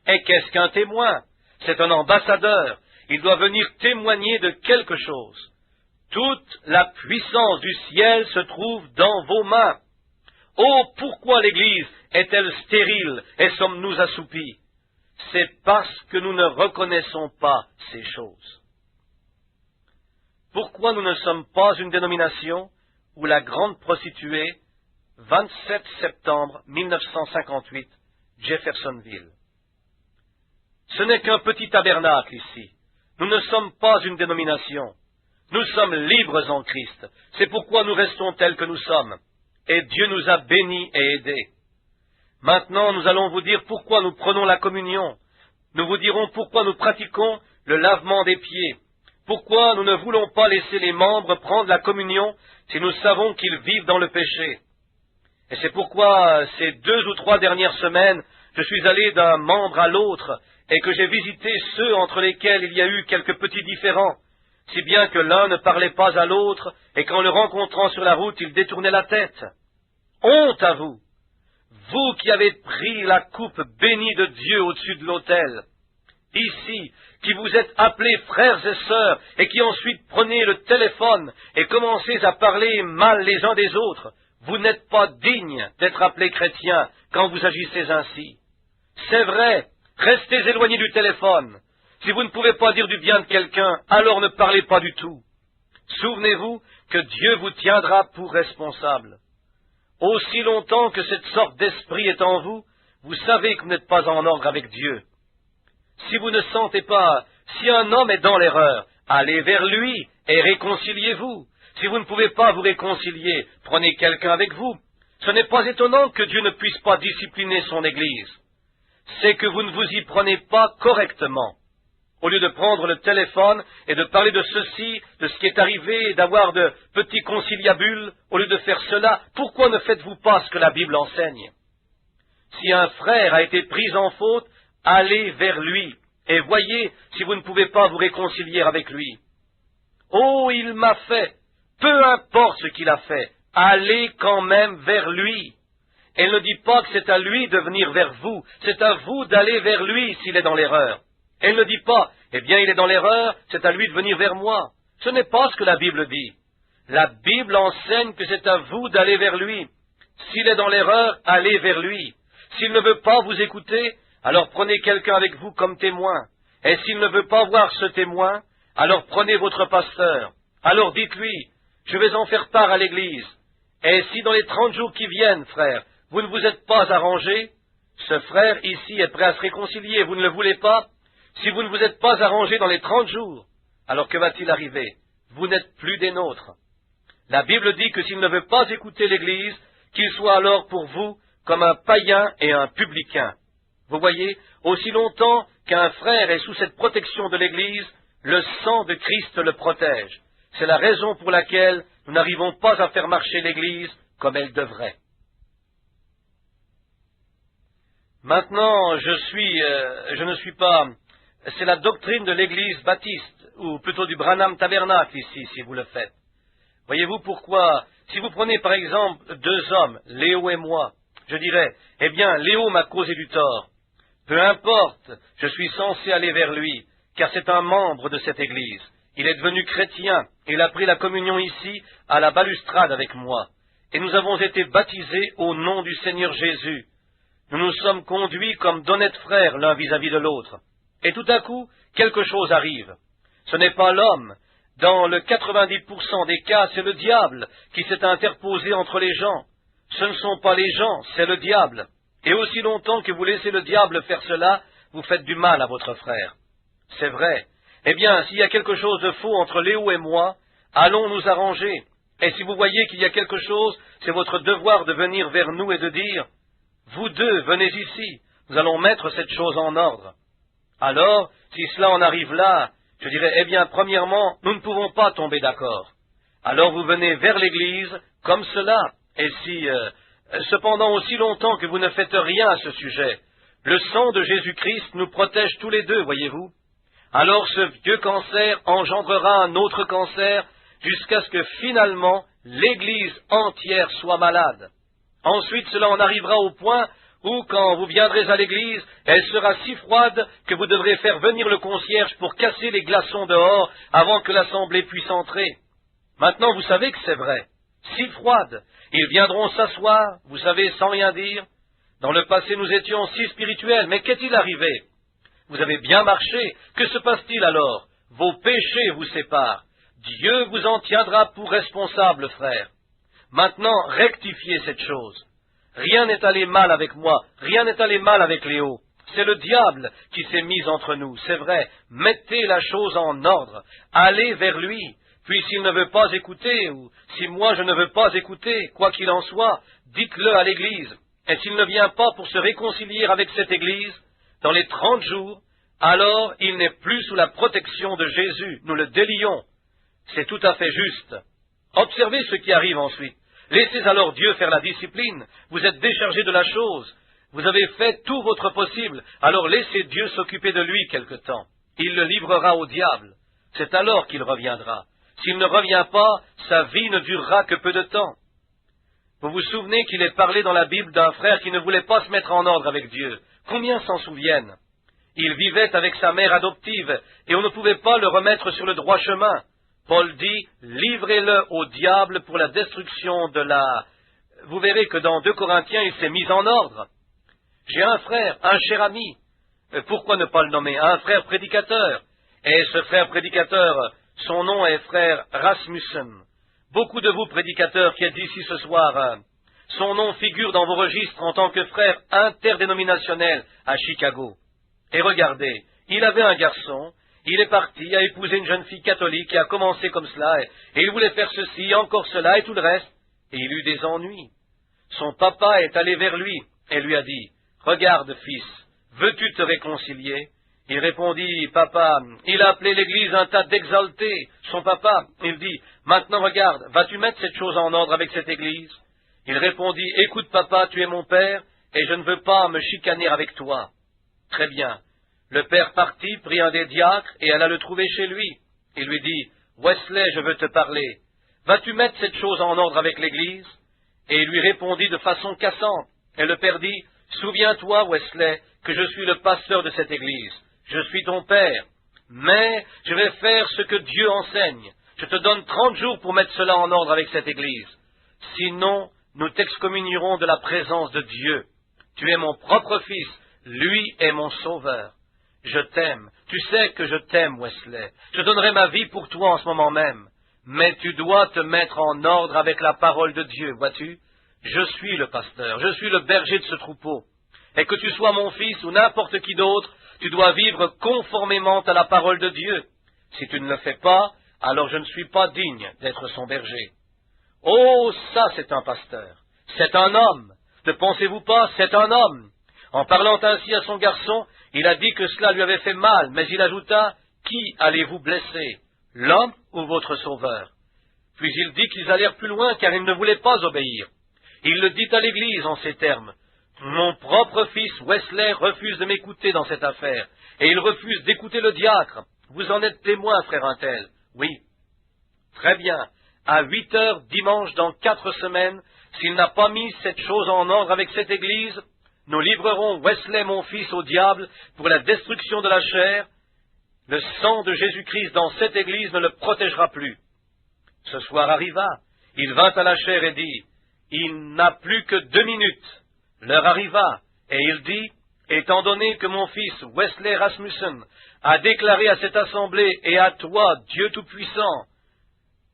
Et qu'est-ce qu'un témoin? C'est un ambassadeur. Il doit venir témoigner de quelque chose. Toute la puissance du ciel se trouve dans vos mains. Oh, pourquoi l'Église est-elle stérile et sommes-nous assoupis? C'est parce que nous ne reconnaissons pas ces choses. Pourquoi nous ne sommes pas une dénomination où la grande prostituée, 27 septembre 1958, Jeffersonville. Ce n'est qu'un petit tabernacle ici. Nous ne sommes pas une dénomination. Nous sommes libres en Christ. C'est pourquoi nous restons tels que nous sommes. Et Dieu nous a bénis et aidés. Maintenant, nous allons vous dire pourquoi nous prenons la communion. Nous vous dirons pourquoi nous pratiquons le lavement des pieds, Pourquoi nous ne voulons pas laisser les membres prendre la communion si nous savons qu'ils vivent dans le péché? Et c'est pourquoi ces 2 ou 3 dernières semaines, je suis allé d'un membre à l'autre et que j'ai visité ceux entre lesquels il y a eu quelques petits différends, si bien que l'un ne parlait pas à l'autre et qu'en le rencontrant sur la route, il détournait la tête. Honte à vous! Vous qui avez pris la coupe bénie de Dieu au-dessus de l'autel, ici, qui vous êtes appelés frères et sœurs, et qui ensuite prenez le téléphone et commencez à parler mal les uns des autres, vous n'êtes pas dignes d'être appelés chrétiens quand vous agissez ainsi. C'est vrai, restez éloignés du téléphone. Si vous ne pouvez pas dire du bien de quelqu'un, alors ne parlez pas du tout. Souvenez-vous que Dieu vous tiendra pour responsable. Aussi longtemps que cette sorte d'esprit est en vous, vous savez que vous n'êtes pas en ordre avec Dieu. Si vous ne sentez pas, si un homme est dans l'erreur, allez vers lui et réconciliez-vous. Si vous ne pouvez pas vous réconcilier, prenez quelqu'un avec vous. Ce n'est pas étonnant que Dieu ne puisse pas discipliner son Église. C'est que vous ne vous y prenez pas correctement. Au lieu de prendre le téléphone et de parler de ceci, de ce qui est arrivé, et d'avoir de petits conciliabules, au lieu de faire cela, pourquoi ne faites-vous pas ce que la Bible enseigne? Si un frère a été pris en faute, allez vers lui, et voyez si vous ne pouvez pas vous réconcilier avec lui. Oh, il m'a fait! Peu importe ce qu'il a fait, allez quand même vers lui. Elle ne dit pas que c'est à lui de venir vers vous, c'est à vous d'aller vers lui s'il est dans l'erreur. Elle ne dit pas, eh bien il est dans l'erreur, c'est à lui de venir vers moi. Ce n'est pas ce que la Bible dit. La Bible enseigne que c'est à vous d'aller vers lui. S'il est dans l'erreur, allez vers lui. S'il ne veut pas vous écouter, alors prenez quelqu'un avec vous comme témoin. Et s'il ne veut pas voir ce témoin, alors prenez votre pasteur. Alors dites-lui, je vais en faire part à l'Église. Et si dans les 30 jours qui viennent, frère, vous ne vous êtes pas arrangé, ce frère ici est prêt à se réconcilier, vous ne le voulez pas? Si vous ne vous êtes pas arrangé dans les 30 jours, alors que va-t-il arriver? Vous n'êtes plus des nôtres. La Bible dit que s'il ne veut pas écouter l'Église, qu'il soit alors pour vous comme un païen et un publicain. Vous voyez, aussi longtemps qu'un frère est sous cette protection de l'Église, le sang de Christ le protège. C'est la raison pour laquelle nous n'arrivons pas à faire marcher l'Église comme elle devrait. Maintenant, je ne suis pas... C'est la doctrine de l'Église baptiste, ou plutôt du Branham Tabernacle ici, si vous le faites. Voyez-vous pourquoi, si vous prenez par exemple 2 hommes, Léo et moi, je dirais, eh bien, Léo m'a causé du tort. Peu importe, je suis censé aller vers lui, car c'est un membre de cette Église. Il est devenu chrétien, et il a pris la communion ici, à la balustrade avec moi. Et nous avons été baptisés au nom du Seigneur Jésus. Nous nous sommes conduits comme d'honnêtes frères l'un vis-à-vis de l'autre. Et tout à coup, quelque chose arrive. Ce n'est pas l'homme. Dans le 90% des cas, c'est le diable qui s'est interposé entre les gens. Ce ne sont pas les gens, c'est le diable. Et aussi longtemps que vous laissez le diable faire cela, vous faites du mal à votre frère. C'est vrai. Eh bien, s'il y a quelque chose de faux entre Léo et moi, allons nous arranger. Et si vous voyez qu'il y a quelque chose, c'est votre devoir de venir vers nous et de dire, vous deux, venez ici, nous allons mettre cette chose en ordre. Alors, si cela en arrive là, je dirais, eh bien, premièrement, nous ne pouvons pas tomber d'accord. Alors vous venez vers l'Église comme cela. Et si, cependant, aussi longtemps que vous ne faites rien à ce sujet, le sang de Jésus-Christ nous protège tous les deux, voyez-vous. Alors ce vieux cancer engendrera un autre cancer jusqu'à ce que finalement l'Église entière soit malade. Ensuite, cela en arrivera au point où, quand vous viendrez à l'église, elle sera si froide que vous devrez faire venir le concierge pour casser les glaçons dehors avant que l'assemblée puisse entrer. Maintenant, vous savez que c'est vrai. Si froide. Ils viendront s'asseoir, vous savez, sans rien dire. Dans le passé, nous étions si spirituels, mais qu'est-il arrivé? Vous avez bien marché. Que se passe-t-il alors? Vos péchés vous séparent. Dieu vous en tiendra pour responsable, frère. Maintenant, rectifiez cette chose. Rien n'est allé mal avec moi, rien n'est allé mal avec Léo. C'est le diable qui s'est mis entre nous, c'est vrai. Mettez la chose en ordre, allez vers lui. Puis s'il ne veut pas écouter, ou si moi je ne veux pas écouter, quoi qu'il en soit, dites-le à l'Église. Et s'il ne vient pas pour se réconcilier avec cette Église, dans les 30 jours, alors il n'est plus sous la protection de Jésus. Nous le délions. C'est tout à fait juste. Observez ce qui arrive ensuite. Laissez alors Dieu faire la discipline. Vous êtes déchargé de la chose. Vous avez fait tout votre possible. Alors laissez Dieu s'occuper de lui quelque temps. Il le livrera au diable. C'est alors qu'il reviendra. S'il ne revient pas, sa vie ne durera que peu de temps. Vous vous souvenez qu'il est parlé dans la Bible d'un frère qui ne voulait pas se mettre en ordre avec Dieu. Combien s'en souviennent? Il vivait avec sa mère adoptive, et on ne pouvait pas le remettre sur le droit chemin. Paul dit, livrez-le au diable pour la destruction de la... Vous verrez que dans 2 Corinthiens, il s'est mis en ordre. J'ai un frère, un cher ami. Pourquoi ne pas le nommer? Un frère prédicateur. Et ce frère prédicateur, son nom est frère Rasmussen. Beaucoup de vous, prédicateurs, qui êtes ici ce soir, son nom figure dans vos registres en tant que frère interdénominationnel à Chicago. Et regardez, il avait un garçon, il est parti, a épousé une jeune fille catholique et a commencé comme cela, et il voulait faire ceci, encore cela et tout le reste, et il eut des ennuis. Son papa est allé vers lui et lui a dit, « Regarde, fils, veux-tu te réconcilier ?» Il répondit, « Papa, il a appelé l'église un tas d'exaltés. » Son papa, il dit, « Maintenant regarde, vas-tu mettre cette chose en ordre avec cette église ?» Il répondit, « Écoute, papa, tu es mon père, et je ne veux pas me chicaner avec toi. » Très bien. Le père partit, prit un des diacres, et alla le trouver chez lui. Il lui dit, « Wesley, je veux te parler. Vas-tu mettre cette chose en ordre avec l'église ?» Et il lui répondit de façon cassante. Et le père dit, « Souviens-toi, Wesley, que je suis le pasteur de cette église. Je suis ton père. Mais je vais faire ce que Dieu enseigne. Je te donne 30 jours pour mettre cela en ordre avec cette église. Sinon, nous t'excommunierons de la présence de Dieu. Tu es mon propre fils. Lui est mon sauveur. Je t'aime. Tu sais que je t'aime, Wesley. Je donnerai ma vie pour toi en ce moment même. Mais tu dois te mettre en ordre avec la parole de Dieu, vois-tu? Je suis le pasteur, je suis le berger de ce troupeau. Et que tu sois mon fils ou n'importe qui d'autre, tu dois vivre conformément à la parole de Dieu. Si tu ne le fais pas, alors je ne suis pas digne d'être son berger. Oh, ça c'est un pasteur. C'est un homme. Ne pensez-vous pas, c'est un homme. En parlant ainsi à son garçon, il a dit que cela lui avait fait mal, mais il ajouta, « Qui allez-vous blesser, l'homme ou votre sauveur ?» Puis il dit qu'ils allèrent plus loin car il ne voulait pas obéir. Il le dit à l'église en ces termes, « Mon propre fils Wesley refuse de m'écouter dans cette affaire, et il refuse d'écouter le diacre. Vous en êtes témoin, frère Untel. » Oui. Très bien. À 8 heures dimanche dans 4 semaines, s'il n'a pas mis cette chose en ordre avec cette église, nous livrerons Wesley, mon fils, au diable pour la destruction de la chair. Le sang de Jésus-Christ dans cette église ne le protégera plus. Ce soir arriva. Il vint à la chair et dit, « Il n'a plus que 2 minutes. » L'heure arriva, et il dit, « Étant donné que mon fils Wesley Rasmussen a déclaré à cette assemblée et à toi, Dieu Tout-Puissant,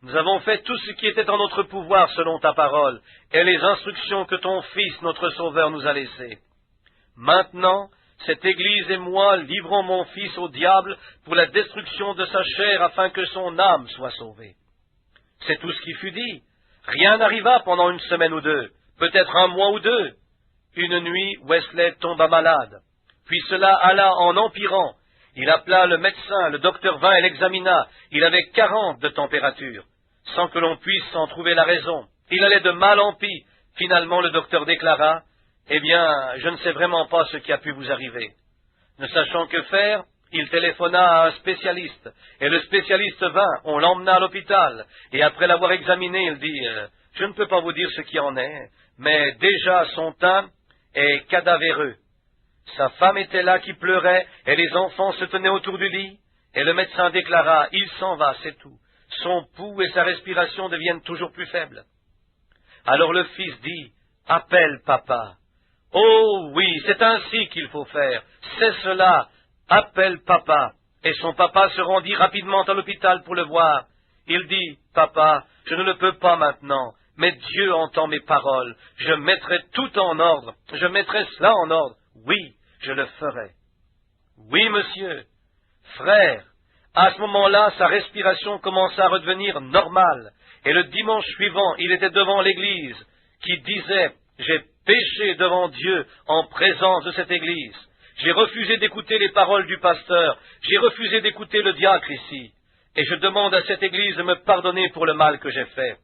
nous avons fait tout ce qui était en notre pouvoir selon ta parole et les instructions que ton Fils, notre Sauveur, nous a laissées. Maintenant, cette Église et moi livrons mon Fils au diable pour la destruction de sa chair afin que son âme soit sauvée. » C'est tout ce qui fut dit. Rien n'arriva pendant 1 semaine ou 2, peut-être 1 mois ou 2. Une nuit, Wesley tomba malade. Puis cela alla en empirant. Il appela le médecin, le docteur vint et l'examina. Il avait 40 de température, sans que l'on puisse en trouver la raison. Il allait de mal en pis. Finalement, le docteur déclara, « Eh bien, je ne sais vraiment pas ce qui a pu vous arriver. » Ne sachant que faire, il téléphona à un spécialiste, et le spécialiste vint, on l'emmena à l'hôpital, et après l'avoir examiné, il dit, « Je ne peux pas vous dire ce qui en est, mais déjà son teint est cadavéreux. » Sa femme était là qui pleurait, et les enfants se tenaient autour du lit, et le médecin déclara, « Il s'en va, c'est tout. Son pouls et sa respiration deviennent toujours plus faibles. » Alors le fils dit, « Appelle papa. » « Oh oui, c'est ainsi qu'il faut faire. C'est cela. Appelle papa. » Et son papa se rendit rapidement à l'hôpital pour le voir. Il dit, « Papa, je ne le peux pas maintenant, mais Dieu entend mes paroles. Je mettrai tout en ordre. Je mettrai cela en ordre. Oui, je le ferai. » Oui, monsieur. Frère, à ce moment-là, sa respiration commença à redevenir normale. Et le dimanche suivant, il était devant l'église, qui disait, « J'ai péché devant Dieu en présence de cette église. j'ai refusé d'écouter les paroles du pasteur, j'ai refusé d'écouter le diacre ici, et je demande à cette Église de me pardonner pour le mal que j'ai fait. »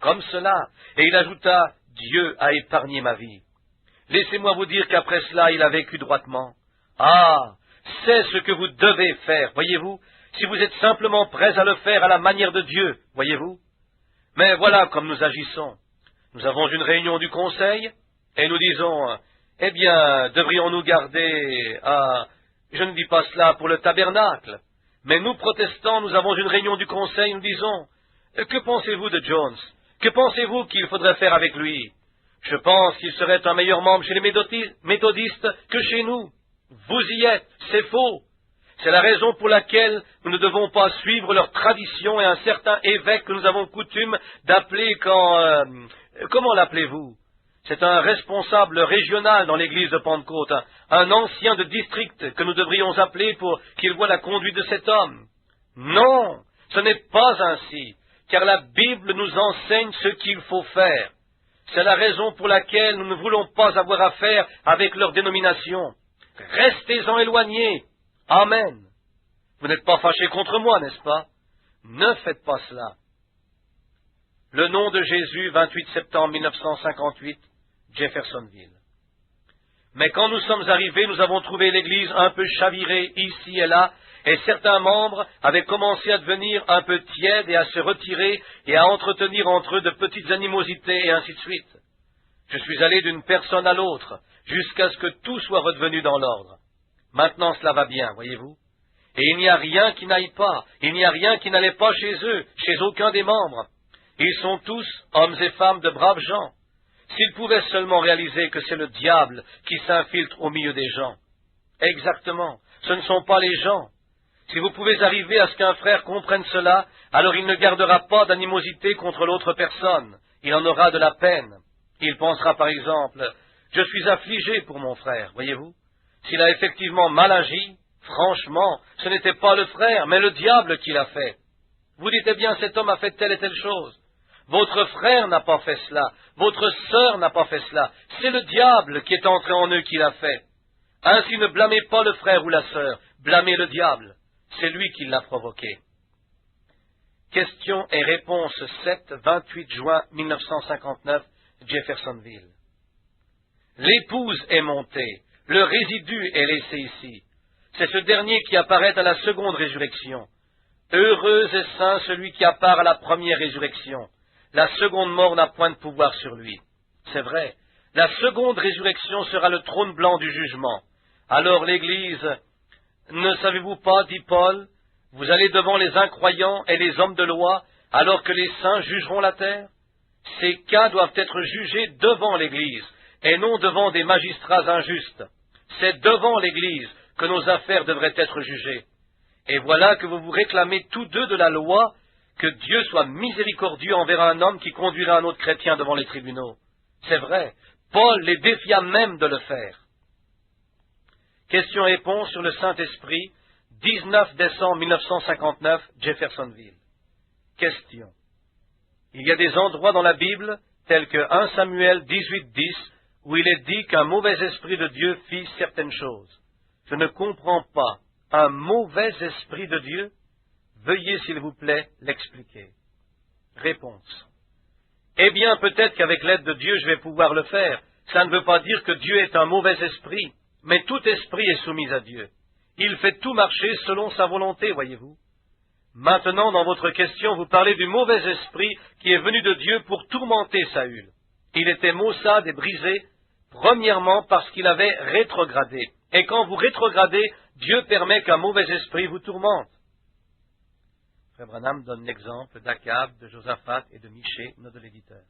Comme cela, et il ajouta, « Dieu a épargné ma vie. » Laissez-moi vous dire qu'après cela, il a vécu droitement. Ah, c'est ce que vous devez faire, voyez-vous, si vous êtes simplement prêts à le faire à la manière de Dieu, voyez-vous. Mais voilà comme nous agissons. Nous avons une réunion du conseil, et nous disons, « Eh bien, devrions-nous garder à... » Je ne dis pas cela pour le tabernacle, mais nous, protestants, nous avons une réunion du conseil, nous disons, « Que pensez-vous de Jones? Que pensez-vous qu'il faudrait faire avec lui? Je pense qu'il serait un meilleur membre chez les méthodistes que chez nous. Vous y êtes, c'est faux. C'est la raison pour laquelle nous ne devons pas suivre leur tradition et un certain évêque que nous avons coutume d'appeler comment l'appelez-vous? C'est un responsable régional dans l'église de Pentecôte, un ancien de district que nous devrions appeler pour qu'il voie la conduite de cet homme. Non, ce n'est pas ainsi, car la Bible nous enseigne ce qu'il faut faire. C'est la raison pour laquelle nous ne voulons pas avoir affaire avec leur dénomination. Restez-en éloignés. Amen. Vous n'êtes pas fâchés contre moi, n'est-ce pas? Ne faites pas cela. Le nom de Jésus, 28 septembre 1958, Jeffersonville. Mais quand nous sommes arrivés, nous avons trouvé l'Église un peu chavirée ici et là, et certains membres avaient commencé à devenir un peu tièdes et à se retirer et à entretenir entre eux de petites animosités et ainsi de suite. Je suis allé d'une personne à l'autre, jusqu'à ce que tout soit redevenu dans l'ordre. Maintenant cela va bien, voyez-vous. Et il n'y a rien qui n'aille pas, il n'y a rien qui n'allait pas chez eux, chez aucun des membres. Ils sont tous, hommes et femmes, de braves gens. S'ils pouvaient seulement réaliser que c'est le diable qui s'infiltre au milieu des gens. Exactement, ce ne sont pas les gens. Si vous pouvez arriver à ce qu'un frère comprenne cela, alors il ne gardera pas d'animosité contre l'autre personne. Il en aura de la peine. Il pensera par exemple, « Je suis affligé pour mon frère, voyez-vous. S'il a effectivement mal agi, franchement, ce n'était pas le frère, mais le diable qui l'a fait. Vous dites, eh bien, cet homme a fait telle et telle chose. Votre frère n'a pas fait cela, votre sœur n'a pas fait cela. C'est le diable qui est entré en eux qui l'a fait. Ainsi ne blâmez pas le frère ou la sœur, blâmez le diable. C'est lui qui l'a provoqué. » Questions et réponses 7, 28 juin 1959, Jeffersonville. L'épouse est montée, le résidu est laissé ici. C'est ce dernier qui apparaît à la seconde résurrection. Heureux et saint celui qui apparaît à la première résurrection. La seconde mort n'a point de pouvoir sur lui. C'est vrai, la seconde résurrection sera le trône blanc du jugement. Alors l'Église, ne savez-vous pas, dit Paul, vous allez devant les incroyants et les hommes de loi, alors que les saints jugeront la terre? Ces cas doivent être jugés devant l'Église, et non devant des magistrats injustes. C'est devant l'Église que nos affaires devraient être jugées. Et voilà que vous vous réclamez tous deux de la loi, que Dieu soit miséricordieux envers un homme qui conduira un autre chrétien devant les tribunaux. C'est vrai, Paul les défia même de le faire. Question-réponse sur le Saint-Esprit, 19 décembre 1959, Jeffersonville. Question. Il y a des endroits dans la Bible, tels que 1 Samuel 18:10, où il est dit qu'un mauvais esprit de Dieu fit certaines choses. Je ne comprends pas. Un mauvais esprit de Dieu? Veuillez, s'il vous plaît, l'expliquer. Réponse. Eh bien, peut-être qu'avec l'aide de Dieu, je vais pouvoir le faire. Ça ne veut pas dire que Dieu est un mauvais esprit, mais tout esprit est soumis à Dieu. Il fait tout marcher selon sa volonté, voyez-vous. Maintenant, dans votre question, vous parlez du mauvais esprit qui est venu de Dieu pour tourmenter Saül. Il était maussade et brisé, premièrement parce qu'il avait rétrogradé. Et quand vous rétrogradez, Dieu permet qu'un mauvais esprit vous tourmente. Frère Branham donne l'exemple d'Akab, de Josaphat et de Michée, nom de l'éditeur.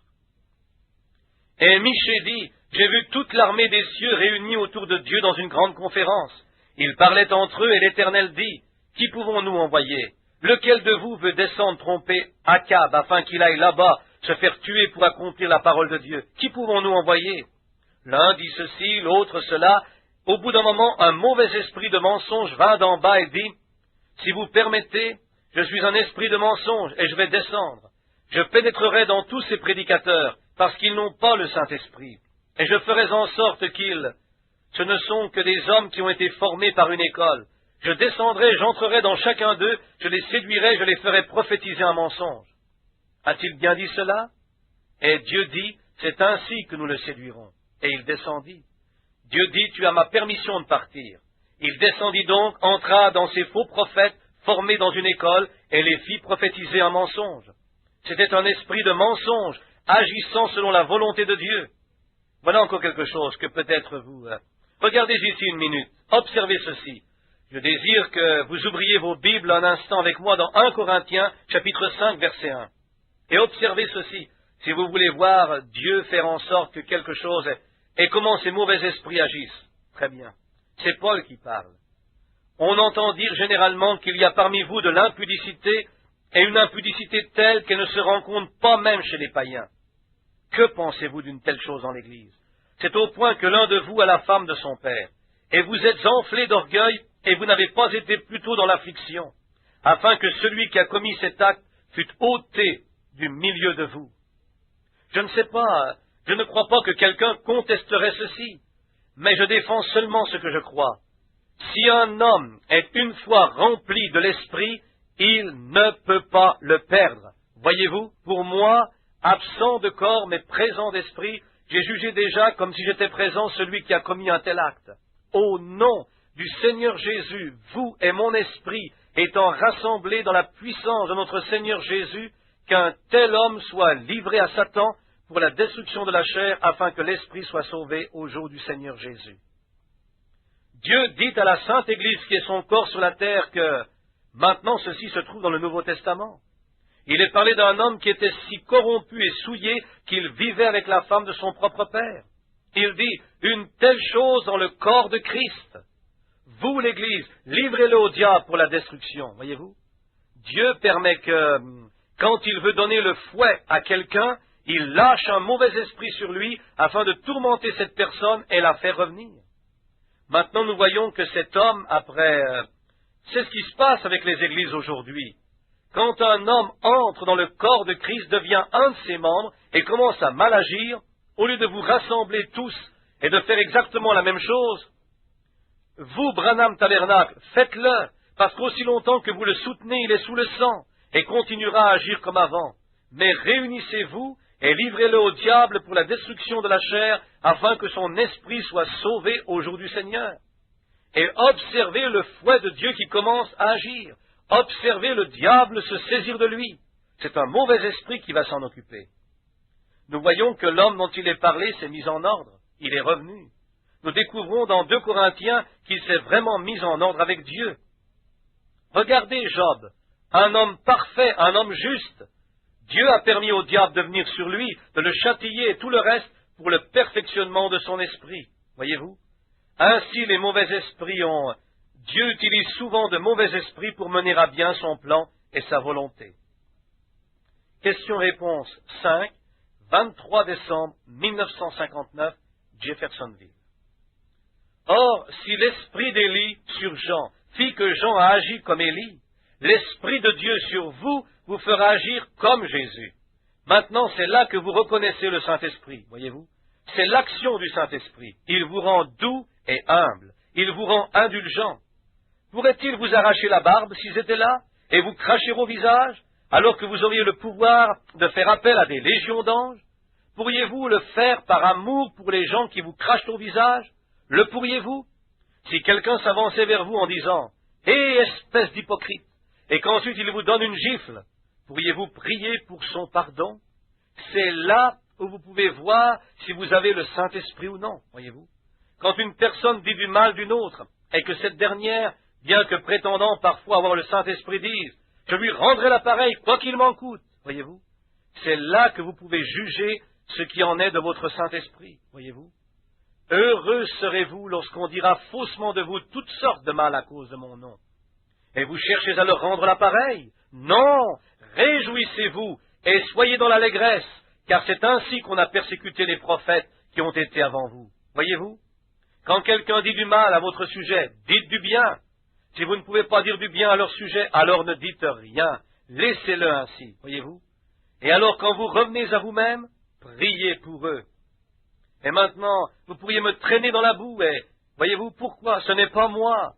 Et Michée dit, j'ai vu toute l'armée des cieux réunie autour de Dieu dans une grande conférence. Ils parlaient entre eux et l'Éternel dit, qui pouvons-nous envoyer? Lequel de vous veut descendre tromper Akab afin qu'il aille là-bas se faire tuer pour accomplir la parole de Dieu? Qui pouvons-nous envoyer? L'un dit ceci, l'autre cela. Au bout d'un moment, un mauvais esprit de mensonge vint d'en bas et dit, si vous permettez, je suis un esprit de mensonge et je vais descendre. Je pénétrerai dans tous ces prédicateurs parce qu'ils n'ont pas le Saint-Esprit. Et je ferai en sorte qu'ils... Ce ne sont que des hommes qui ont été formés par une école. Je descendrai, j'entrerai dans chacun d'eux, je les séduirai, je les ferai prophétiser un mensonge. A-t-il bien dit cela? Et Dieu dit, c'est ainsi que nous le séduirons. Et il descendit. Dieu dit, tu as ma permission de partir. Il descendit donc, entra dans ces faux prophètes, formés dans une école, et les fit prophétiser un mensonge. C'était un esprit de mensonge, agissant selon la volonté de Dieu. Voilà encore quelque chose que peut-être vous... Regardez ici une minute, observez ceci. Je désire que vous ouvriez vos Bibles un instant avec moi dans 1 Corinthiens, chapitre 5, verset 1. Et observez ceci, si vous voulez voir Dieu faire en sorte que quelque chose et comment ces mauvais esprits agissent. Très bien. C'est Paul qui parle. On entend dire généralement qu'il y a parmi vous de l'impudicité, et une impudicité telle qu'elle ne se rencontre pas même chez les païens. Que pensez-vous d'une telle chose dans l'Église? C'est au point que l'un de vous a la femme de son père, et vous êtes enflé d'orgueil, et vous n'avez pas été plutôt dans l'affliction, afin que celui qui a commis cet acte fût ôté du milieu de vous. Je ne sais pas, je ne crois pas que quelqu'un contesterait ceci, mais je défends seulement ce que je crois. Si un homme est une fois rempli de l'esprit, il ne peut pas le perdre. Voyez-vous, pour moi, absent de corps mais présent d'esprit, j'ai jugé déjà comme si j'étais présent celui qui a commis un tel acte. Au nom du Seigneur Jésus, vous et mon esprit étant rassemblés dans la puissance de notre Seigneur Jésus, qu'un tel homme soit livré à Satan pour la destruction de la chair, afin que l'esprit soit sauvé au jour du Seigneur Jésus. Dieu dit à la Sainte Église qui est son corps sur la terre que maintenant ceci se trouve dans le Nouveau Testament. Il est parlé d'un homme qui était si corrompu et souillé qu'il vivait avec la femme de son propre père. Il dit, une telle chose dans le corps de Christ. Vous, l'Église, livrez-le au diable pour la destruction, voyez-vous. Dieu permet que, quand il veut donner le fouet à quelqu'un, il lâche un mauvais esprit sur lui afin de tourmenter cette personne et la faire revenir. Maintenant, nous voyons que cet homme, c'est ce qui se passe avec les églises aujourd'hui. Quand un homme entre dans le corps de Christ, devient un de ses membres et commence à mal agir, au lieu de vous rassembler tous et de faire exactement la même chose, vous, Branham Tabernacle, faites-le, parce qu'aussi longtemps que vous le soutenez, il est sous le sang et continuera à agir comme avant. Mais réunissez-vous et livrez-le au diable pour la destruction de la chair, afin que son esprit soit sauvé au jour du Seigneur. Et observez le fouet de Dieu qui commence à agir. Observez le diable se saisir de lui. C'est un mauvais esprit qui va s'en occuper. Nous voyons que l'homme dont il est parlé s'est mis en ordre. Il est revenu. Nous découvrons dans 2 Corinthiens qu'il s'est vraiment mis en ordre avec Dieu. Regardez Job, un homme parfait, un homme juste. Dieu a permis au diable de venir sur lui, de le châtier et tout le reste pour le perfectionnement de son esprit. Voyez-vous? Ainsi les mauvais esprits ont... Dieu utilise souvent de mauvais esprits pour mener à bien son plan et sa volonté. Question-réponse 5, 23 décembre 1959, Jeffersonville. Or, si l'esprit d'Élie sur Jean fit que Jean a agi comme Élie, l'esprit de Dieu sur vous vous fera agir comme Jésus. Maintenant, c'est là que vous reconnaissez le Saint-Esprit, voyez-vous. C'est l'action du Saint-Esprit. Il vous rend doux et humble. Il vous rend indulgent. Pourrait-il vous arracher la barbe s'ils étaient là, et vous cracher au visage, alors que vous auriez le pouvoir de faire appel à des légions d'anges? Pourriez-vous le faire par amour pour les gens qui vous crachent au visage? Le pourriez-vous? Si quelqu'un s'avançait vers vous en disant « Hé, espèce d'hypocrite !» et qu'ensuite il vous donne une gifle, pourriez-vous prier pour son pardon? C'est là où vous pouvez voir si vous avez le Saint-Esprit ou non, voyez-vous. Quand une personne dit du mal d'une autre, et que cette dernière, bien que prétendant parfois avoir le Saint-Esprit, dise « Je lui rendrai l'appareil, quoi qu'il m'en coûte », voyez-vous. C'est là que vous pouvez juger ce qui en est de votre Saint-Esprit, voyez-vous. Heureux serez-vous lorsqu'on dira faussement de vous toutes sortes de mal à cause de mon nom. Et vous cherchez à leur rendre l'appareil? Non, réjouissez-vous et soyez dans l'allégresse, car c'est ainsi qu'on a persécuté les prophètes qui ont été avant vous. Voyez-vous? Quand quelqu'un dit du mal à votre sujet, dites du bien. Si vous ne pouvez pas dire du bien à leur sujet, alors ne dites rien. Laissez-le ainsi, voyez-vous? Et alors, quand vous revenez à vous-même, priez pour eux. Et maintenant, vous pourriez me traîner dans la boue Voyez-vous pourquoi? Ce n'est pas moi.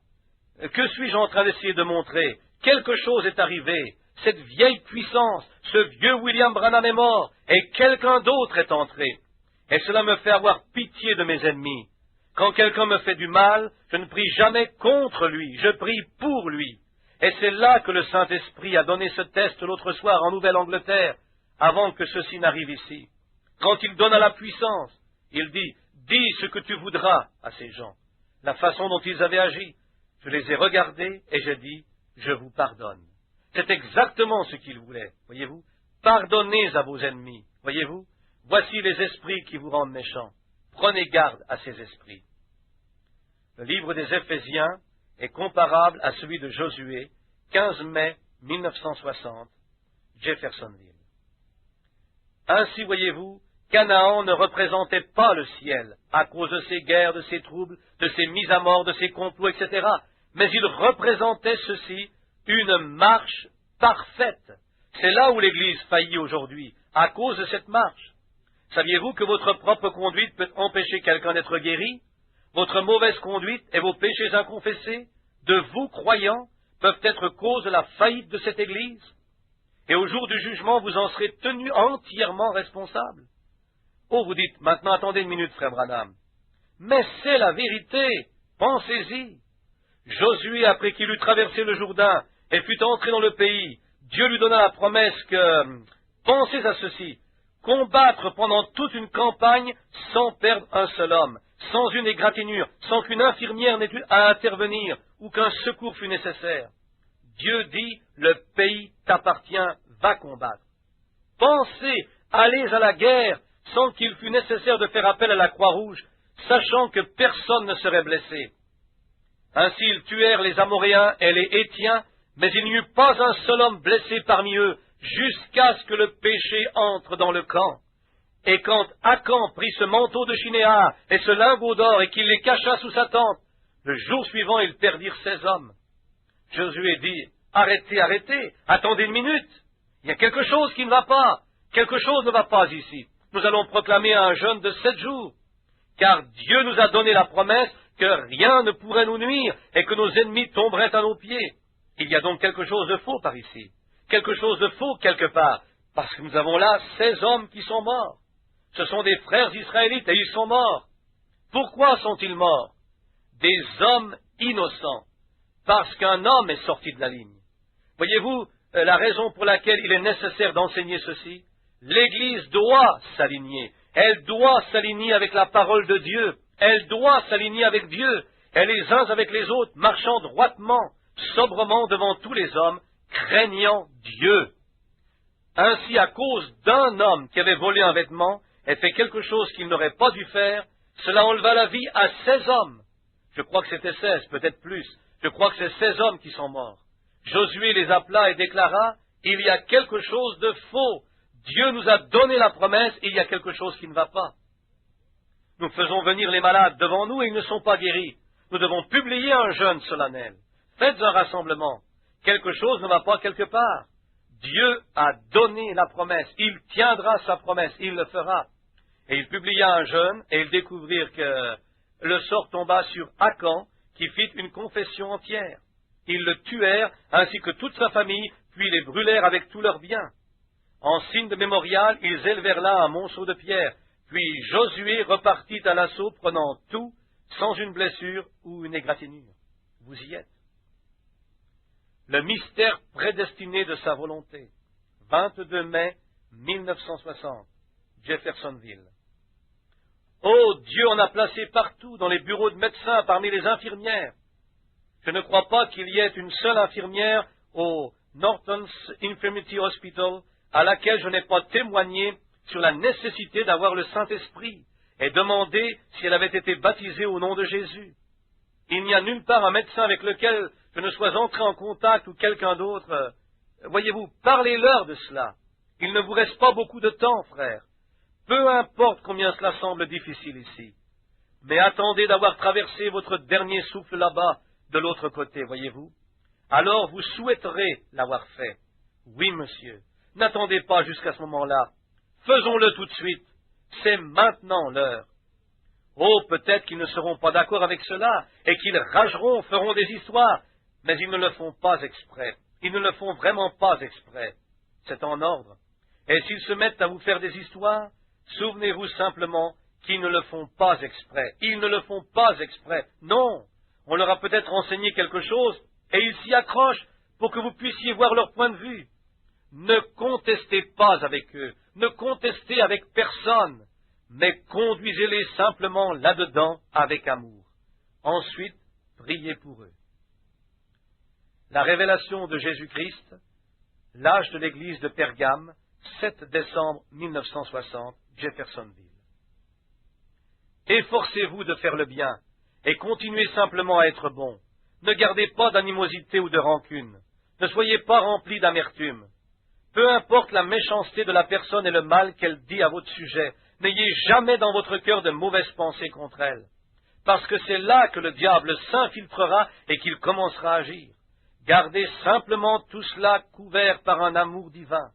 Que suis-je en train d'essayer de montrer? Quelque chose est arrivé. Cette vieille puissance, ce vieux William Branham est mort, et quelqu'un d'autre est entré. Et cela me fait avoir pitié de mes ennemis. Quand quelqu'un me fait du mal, je ne prie jamais contre lui, je prie pour lui. Et c'est là que le Saint-Esprit a donné ce test l'autre soir en Nouvelle-Angleterre, avant que ceci n'arrive ici. Quand il donne à la puissance, il dit, dis ce que tu voudras à ces gens. La façon dont ils avaient agi, je les ai regardés et j'ai dit, je vous pardonne. C'est exactement ce qu'il voulait, voyez-vous. Pardonnez à vos ennemis, voyez-vous. Voici les esprits qui vous rendent méchants. Prenez garde à ces esprits. Le livre des Éphésiens est comparable à celui de Josué, 15 mai 1960, Jeffersonville. Ainsi, voyez-vous, Canaan ne représentait pas le ciel à cause de ses guerres, de ses troubles, de ses mises à mort, de ses complots, etc. Mais il représentait ceci, une marche parfaite. C'est là où l'Église faillit aujourd'hui, à cause de cette marche. Saviez-vous que votre propre conduite peut empêcher quelqu'un d'être guéri? Votre mauvaise conduite et vos péchés inconfessés, de vous croyants, peuvent être cause de la faillite de cette Église? Et au jour du jugement, vous en serez tenu entièrement responsable. Oh, vous dites, maintenant attendez une minute, frère Branham. Mais c'est la vérité, pensez-y. Josué, après qu'il eut traversé le Jourdain et fut entré dans le pays, Dieu lui donna la promesse que, pensez à ceci, combattre pendant toute une campagne sans perdre un seul homme, sans une égratignure, sans qu'une infirmière n'ait eu à intervenir ou qu'un secours fût nécessaire. Dieu dit, le pays t'appartient, va combattre. Pensez, allez à la guerre, sans qu'il fût nécessaire de faire appel à la Croix-Rouge, sachant que personne ne serait blessé. Ainsi ils tuèrent les Amoréens et les Hétiens, mais il n'y eut pas un seul homme blessé parmi eux, jusqu'à ce que le péché entre dans le camp. Et quand Akan prit ce manteau de Chinéar et ce lingot d'or et qu'il les cacha sous sa tente, le jour suivant ils perdirent 16 hommes. Josué dit, arrêtez, arrêtez, attendez une minute, il y a quelque chose qui ne va pas, quelque chose ne va pas ici. Nous allons proclamer un jeûne de 7 jours, car Dieu nous a donné la promesse que rien ne pourrait nous nuire et que nos ennemis tomberaient à nos pieds. Il y a donc quelque chose de faux par ici, quelque chose de faux quelque part, parce que nous avons là 16 hommes qui sont morts. Ce sont des frères israélites et ils sont morts. Pourquoi sont-ils morts? Des hommes innocents, parce qu'un homme est sorti de la ligne. Voyez-vous la raison pour laquelle il est nécessaire d'enseigner ceci? L'Église doit s'aligner. Elle doit s'aligner avec la parole de Dieu. Elle doit s'aligner avec Dieu. Et les uns avec les autres, marchant droitement, sobrement devant tous les hommes, craignant Dieu. Ainsi, à cause d'un homme qui avait volé un vêtement et fait quelque chose qu'il n'aurait pas dû faire, cela enleva la vie à 16 hommes. Je crois que c'était 16, peut-être plus. Je crois que c'est 16 hommes qui sont morts. Josué les appela et déclara, il y a quelque chose de faux. Dieu nous a donné la promesse, il y a quelque chose qui ne va pas. Nous faisons venir les malades devant nous et ils ne sont pas guéris. Nous devons publier un jeûne solennel. Faites un rassemblement. Quelque chose ne va pas quelque part. Dieu a donné la promesse. Il tiendra sa promesse. Il le fera. Et il publia un jeûne et ils découvrirent que le sort tomba sur Akan qui fit une confession entière. Ils le tuèrent ainsi que toute sa famille, puis les brûlèrent avec tous leurs biens. En signe de mémorial, ils élevèrent là un monceau de pierre. Puis Josué repartit à l'assaut, prenant tout, sans une blessure ou une égratignure. Vous y êtes. Le mystère prédestiné de sa volonté. 22 mai 1960, Jeffersonville. Oh, Dieu en a placé partout, dans les bureaux de médecins, parmi les infirmières. Je ne crois pas qu'il y ait une seule infirmière au Norton's Infirmity Hospital à laquelle je n'ai pas témoigné sur la nécessité d'avoir le Saint-Esprit et demandé si elle avait été baptisée au nom de Jésus. Il n'y a nulle part un médecin avec lequel je ne sois entré en contact ou quelqu'un d'autre. Voyez-vous, parlez-leur de cela. Il ne vous reste pas beaucoup de temps, frère. Peu importe combien cela semble difficile ici. Mais attendez d'avoir traversé votre dernier souffle là-bas, de l'autre côté, voyez-vous. Alors vous souhaiterez l'avoir fait. Oui, monsieur. N'attendez pas jusqu'à ce moment-là. Faisons-le tout de suite. C'est maintenant l'heure. Oh, peut-être qu'ils ne seront pas d'accord avec cela, et qu'ils rageront, feront des histoires, mais ils ne le font pas exprès. Ils ne le font vraiment pas exprès. C'est en ordre. Et s'ils se mettent à vous faire des histoires, souvenez-vous simplement qu'ils ne le font pas exprès. Ils ne le font pas exprès. Non, on leur a peut-être enseigné quelque chose, et ils s'y accrochent pour que vous puissiez voir leur point de vue. Ne contestez pas avec eux, ne contestez avec personne, mais conduisez-les simplement là-dedans avec amour. Ensuite, priez pour eux. La révélation de Jésus-Christ, l'âge de l'Église de Pergame, 7 décembre 1960, Jeffersonville. Efforcez-vous de faire le bien, et continuez simplement à être bon. Ne gardez pas d'animosité ou de rancune. Ne soyez pas remplis d'amertume. Peu importe la méchanceté de la personne et le mal qu'elle dit à votre sujet, n'ayez jamais dans votre cœur de mauvaises pensées contre elle, parce que c'est là que le diable s'infiltrera et qu'il commencera à agir. Gardez simplement tout cela couvert par un amour divin.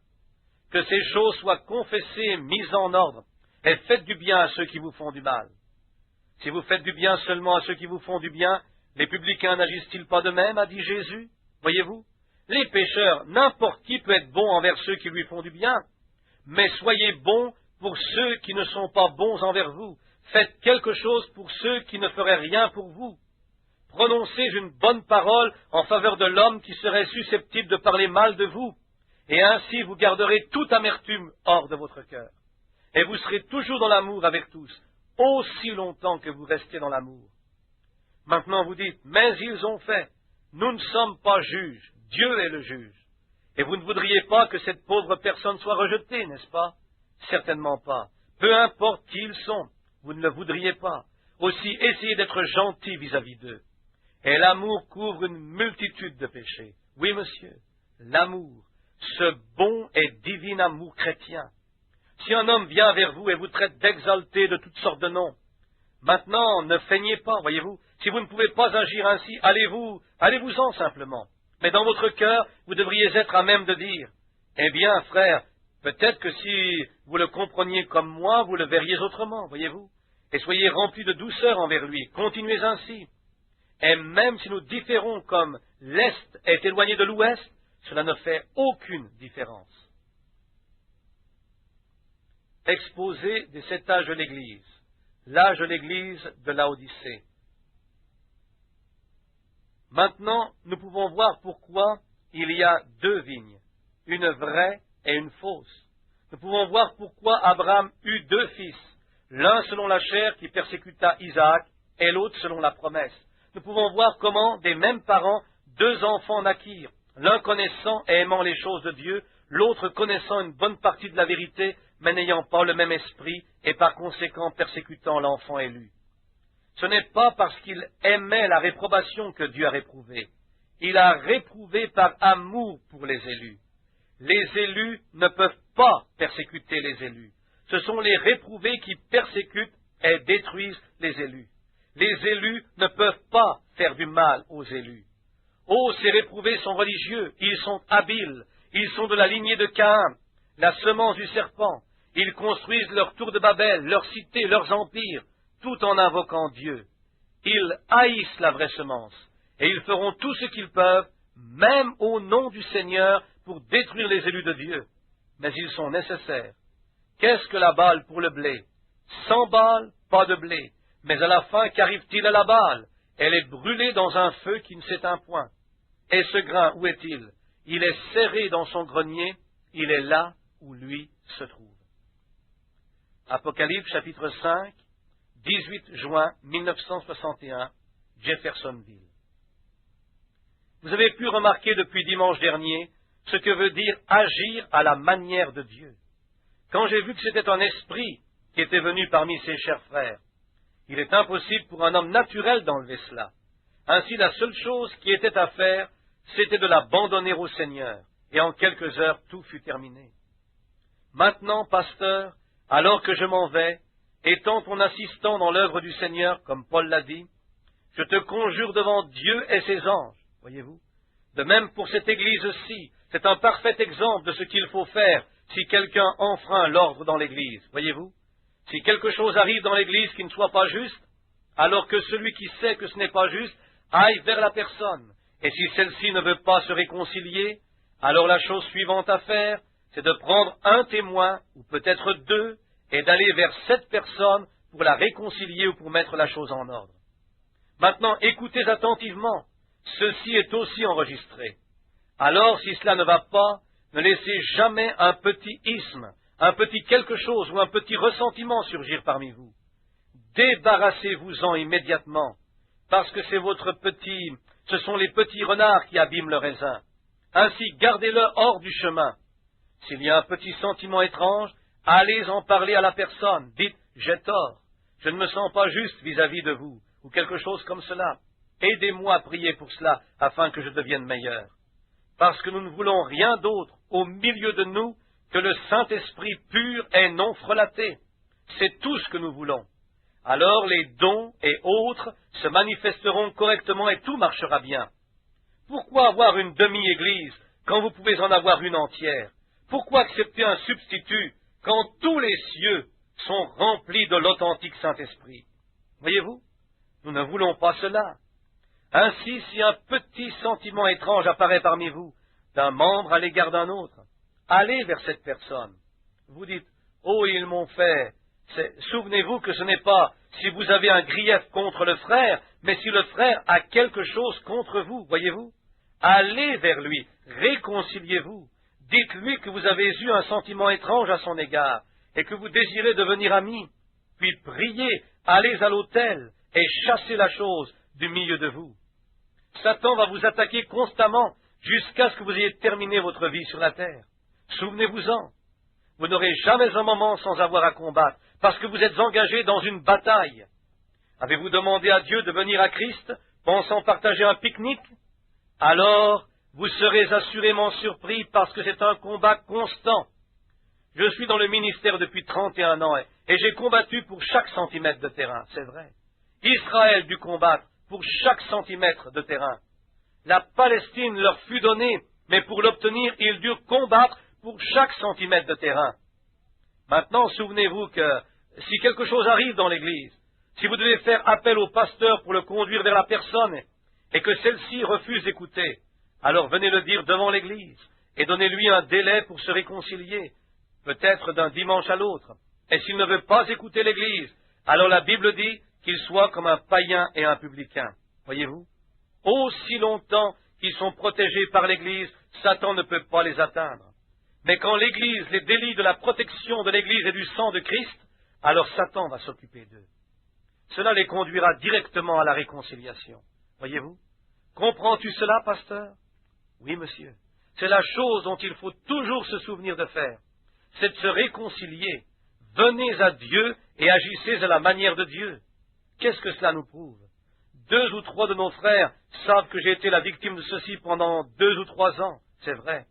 Que ces choses soient confessées, mises en ordre, et faites du bien à ceux qui vous font du mal. Si vous faites du bien seulement à ceux qui vous font du bien, les publicains n'agissent-ils pas de même, a dit Jésus? Voyez-vous, les pécheurs, n'importe qui peut être bon envers ceux qui lui font du bien, mais soyez bons pour ceux qui ne sont pas bons envers vous. Faites quelque chose pour ceux qui ne feraient rien pour vous. Prononcez une bonne parole en faveur de l'homme qui serait susceptible de parler mal de vous, et ainsi vous garderez toute amertume hors de votre cœur. Et vous serez toujours dans l'amour avec tous, aussi longtemps que vous restez dans l'amour. Maintenant vous dites, mais ils ont fait. Nous ne sommes pas juges, Dieu est le juge. Et vous ne voudriez pas que cette pauvre personne soit rejetée, n'est-ce pas? Certainement pas. Peu importe qui ils sont, vous ne le voudriez pas. Aussi, essayez d'être gentil vis-à-vis d'eux. Et l'amour couvre une multitude de péchés. Oui, monsieur, l'amour, ce bon et divin amour chrétien. Si un homme vient vers vous et vous traite d'exalté de toutes sortes de noms, maintenant, ne feignez pas, voyez-vous. Si vous ne pouvez pas agir ainsi, allez-vous-en simplement. Mais dans votre cœur, vous devriez être à même de dire, eh bien, frère, peut-être que si vous le compreniez comme moi, vous le verriez autrement, voyez-vous. Et soyez remplis de douceur envers lui. Continuez ainsi. Et même si nous différons comme l'Est est éloigné de l'Ouest, cela ne fait aucune différence. Exposé des 7 âges de l'Église, l'âge de l'Église de Laodicée. Maintenant, nous pouvons voir pourquoi il y a 2 vignes, une vraie et une fausse. Nous pouvons voir pourquoi Abraham eut 2 fils, l'un selon la chair qui persécuta Isaac et l'autre selon la promesse. Nous pouvons voir comment, des mêmes parents, 2 enfants naquirent, l'un connaissant et aimant les choses de Dieu, l'autre connaissant une bonne partie de la vérité, mais n'ayant pas le même esprit, et par conséquent persécutant l'enfant élu. Ce n'est pas parce qu'il aimait la réprobation que Dieu a réprouvé. Il a réprouvé par amour pour les élus. Les élus ne peuvent pas persécuter les élus. Ce sont les réprouvés qui persécutent et détruisent les élus. Les élus ne peuvent pas faire du mal aux élus. Oh, ces réprouvés sont religieux, ils sont habiles, ils sont de la lignée de Caïn, la semence du serpent. Ils construisent leur tour de Babel, leurs cités, leurs empires, tout en invoquant Dieu. Ils haïssent la vraie semence, et ils feront tout ce qu'ils peuvent, même au nom du Seigneur, pour détruire les élus de Dieu. Mais ils sont nécessaires. Qu'est-ce que la balle pour le blé? Sans balle, pas de blé. Mais à la fin, qu'arrive-t-il à la balle? Elle est brûlée dans un feu qui ne s'éteint point. Et ce grain, où est-il? Il est serré dans son grenier, il est là où lui se trouve. Apocalypse chapitre 5, 18 juin 1961, Jeffersonville. Vous avez pu remarquer depuis dimanche dernier ce que veut dire agir à la manière de Dieu. Quand j'ai vu que c'était un esprit qui était venu parmi ses chers frères, il est impossible pour un homme naturel d'enlever cela. Ainsi, la seule chose qui était à faire, c'était de l'abandonner au Seigneur, et en quelques heures, tout fut terminé. Maintenant, pasteur, alors que je m'en vais, étant ton assistant dans l'œuvre du Seigneur, comme Paul l'a dit, je te conjure devant Dieu et ses anges, voyez-vous. De même pour cette Église-ci, c'est un parfait exemple de ce qu'il faut faire si quelqu'un enfreint l'ordre dans l'Église, voyez-vous. Si quelque chose arrive dans l'Église qui ne soit pas juste, alors que celui qui sait que ce n'est pas juste aille vers la personne. Et si celle-ci ne veut pas se réconcilier, alors la chose suivante à faire, c'est de prendre un témoin, ou peut-être deux, et d'aller vers cette personne pour la réconcilier ou pour mettre la chose en ordre. Maintenant, écoutez attentivement. Ceci est aussi enregistré. Alors, si cela ne va pas, ne laissez jamais un petit isme, un petit quelque chose ou un petit ressentiment surgir parmi vous. Débarrassez-vous-en immédiatement, parce que ce sont les petits renards qui abîment le raisin. Ainsi, gardez-le hors du chemin. S'il y a un petit sentiment étrange, allez en parler à la personne. Dites, j'ai tort, je ne me sens pas juste vis-à-vis de vous, ou quelque chose comme cela. Aidez-moi à prier pour cela, afin que je devienne meilleur. Parce que nous ne voulons rien d'autre au milieu de nous que le Saint-Esprit pur et non frelaté. C'est tout ce que nous voulons. Alors les dons et autres se manifesteront correctement et tout marchera bien. Pourquoi avoir une demi-église quand vous pouvez en avoir une entière? Pourquoi accepter un substitut quand tous les cieux sont remplis de l'authentique Saint-Esprit? Voyez-vous, nous ne voulons pas cela. Ainsi, si un petit sentiment étrange apparaît parmi vous, d'un membre à l'égard d'un autre, allez vers cette personne. Vous dites, « Oh, ils m'ont fait. » Souvenez-vous que ce n'est pas si vous avez un grief contre le frère, mais si le frère a quelque chose contre vous, voyez-vous. Allez vers lui, réconciliez-vous. Dites-lui que vous avez eu un sentiment étrange à son égard et que vous désirez devenir amis. Puis priez, allez à l'autel et chassez la chose du milieu de vous. Satan va vous attaquer constamment jusqu'à ce que vous ayez terminé votre vie sur la terre. Souvenez-vous-en. Vous n'aurez jamais un moment sans avoir à combattre, parce que vous êtes engagé dans une bataille. Avez-vous demandé à Dieu de venir à Christ, pensant partager un pique-nique? Alors, vous serez assurément surpris parce que c'est un combat constant. Je suis dans le ministère depuis 31 ans et j'ai combattu pour chaque centimètre de terrain, c'est vrai. Israël dut combattre pour chaque centimètre de terrain. La Palestine leur fut donnée, mais pour l'obtenir, ils durent combattre pour chaque centimètre de terrain. Maintenant, souvenez-vous que si quelque chose arrive dans l'Église, si vous devez faire appel au pasteur pour le conduire vers la personne et que celle-ci refuse d'écouter, alors venez le dire devant l'Église et donnez-lui un délai pour se réconcilier, peut-être d'un dimanche à l'autre. Et s'il ne veut pas écouter l'Église, alors la Bible dit qu'il soit comme un païen et un publicain. Voyez-vous? Aussi longtemps qu'ils sont protégés par l'Église, Satan ne peut pas les atteindre. Mais quand l'Église les délie de la protection de l'Église et du sang de Christ, alors Satan va s'occuper d'eux. Cela les conduira directement à la réconciliation. Voyez-vous? Comprends-tu cela, pasteur? Oui, monsieur. C'est la chose dont il faut toujours se souvenir de faire. C'est de se réconcilier. Venez à Dieu et agissez à la manière de Dieu. Qu'est-ce que cela nous prouve? 2 ou 3 de nos frères savent que j'ai été la victime de ceci pendant 2 ou 3 ans. C'est vrai.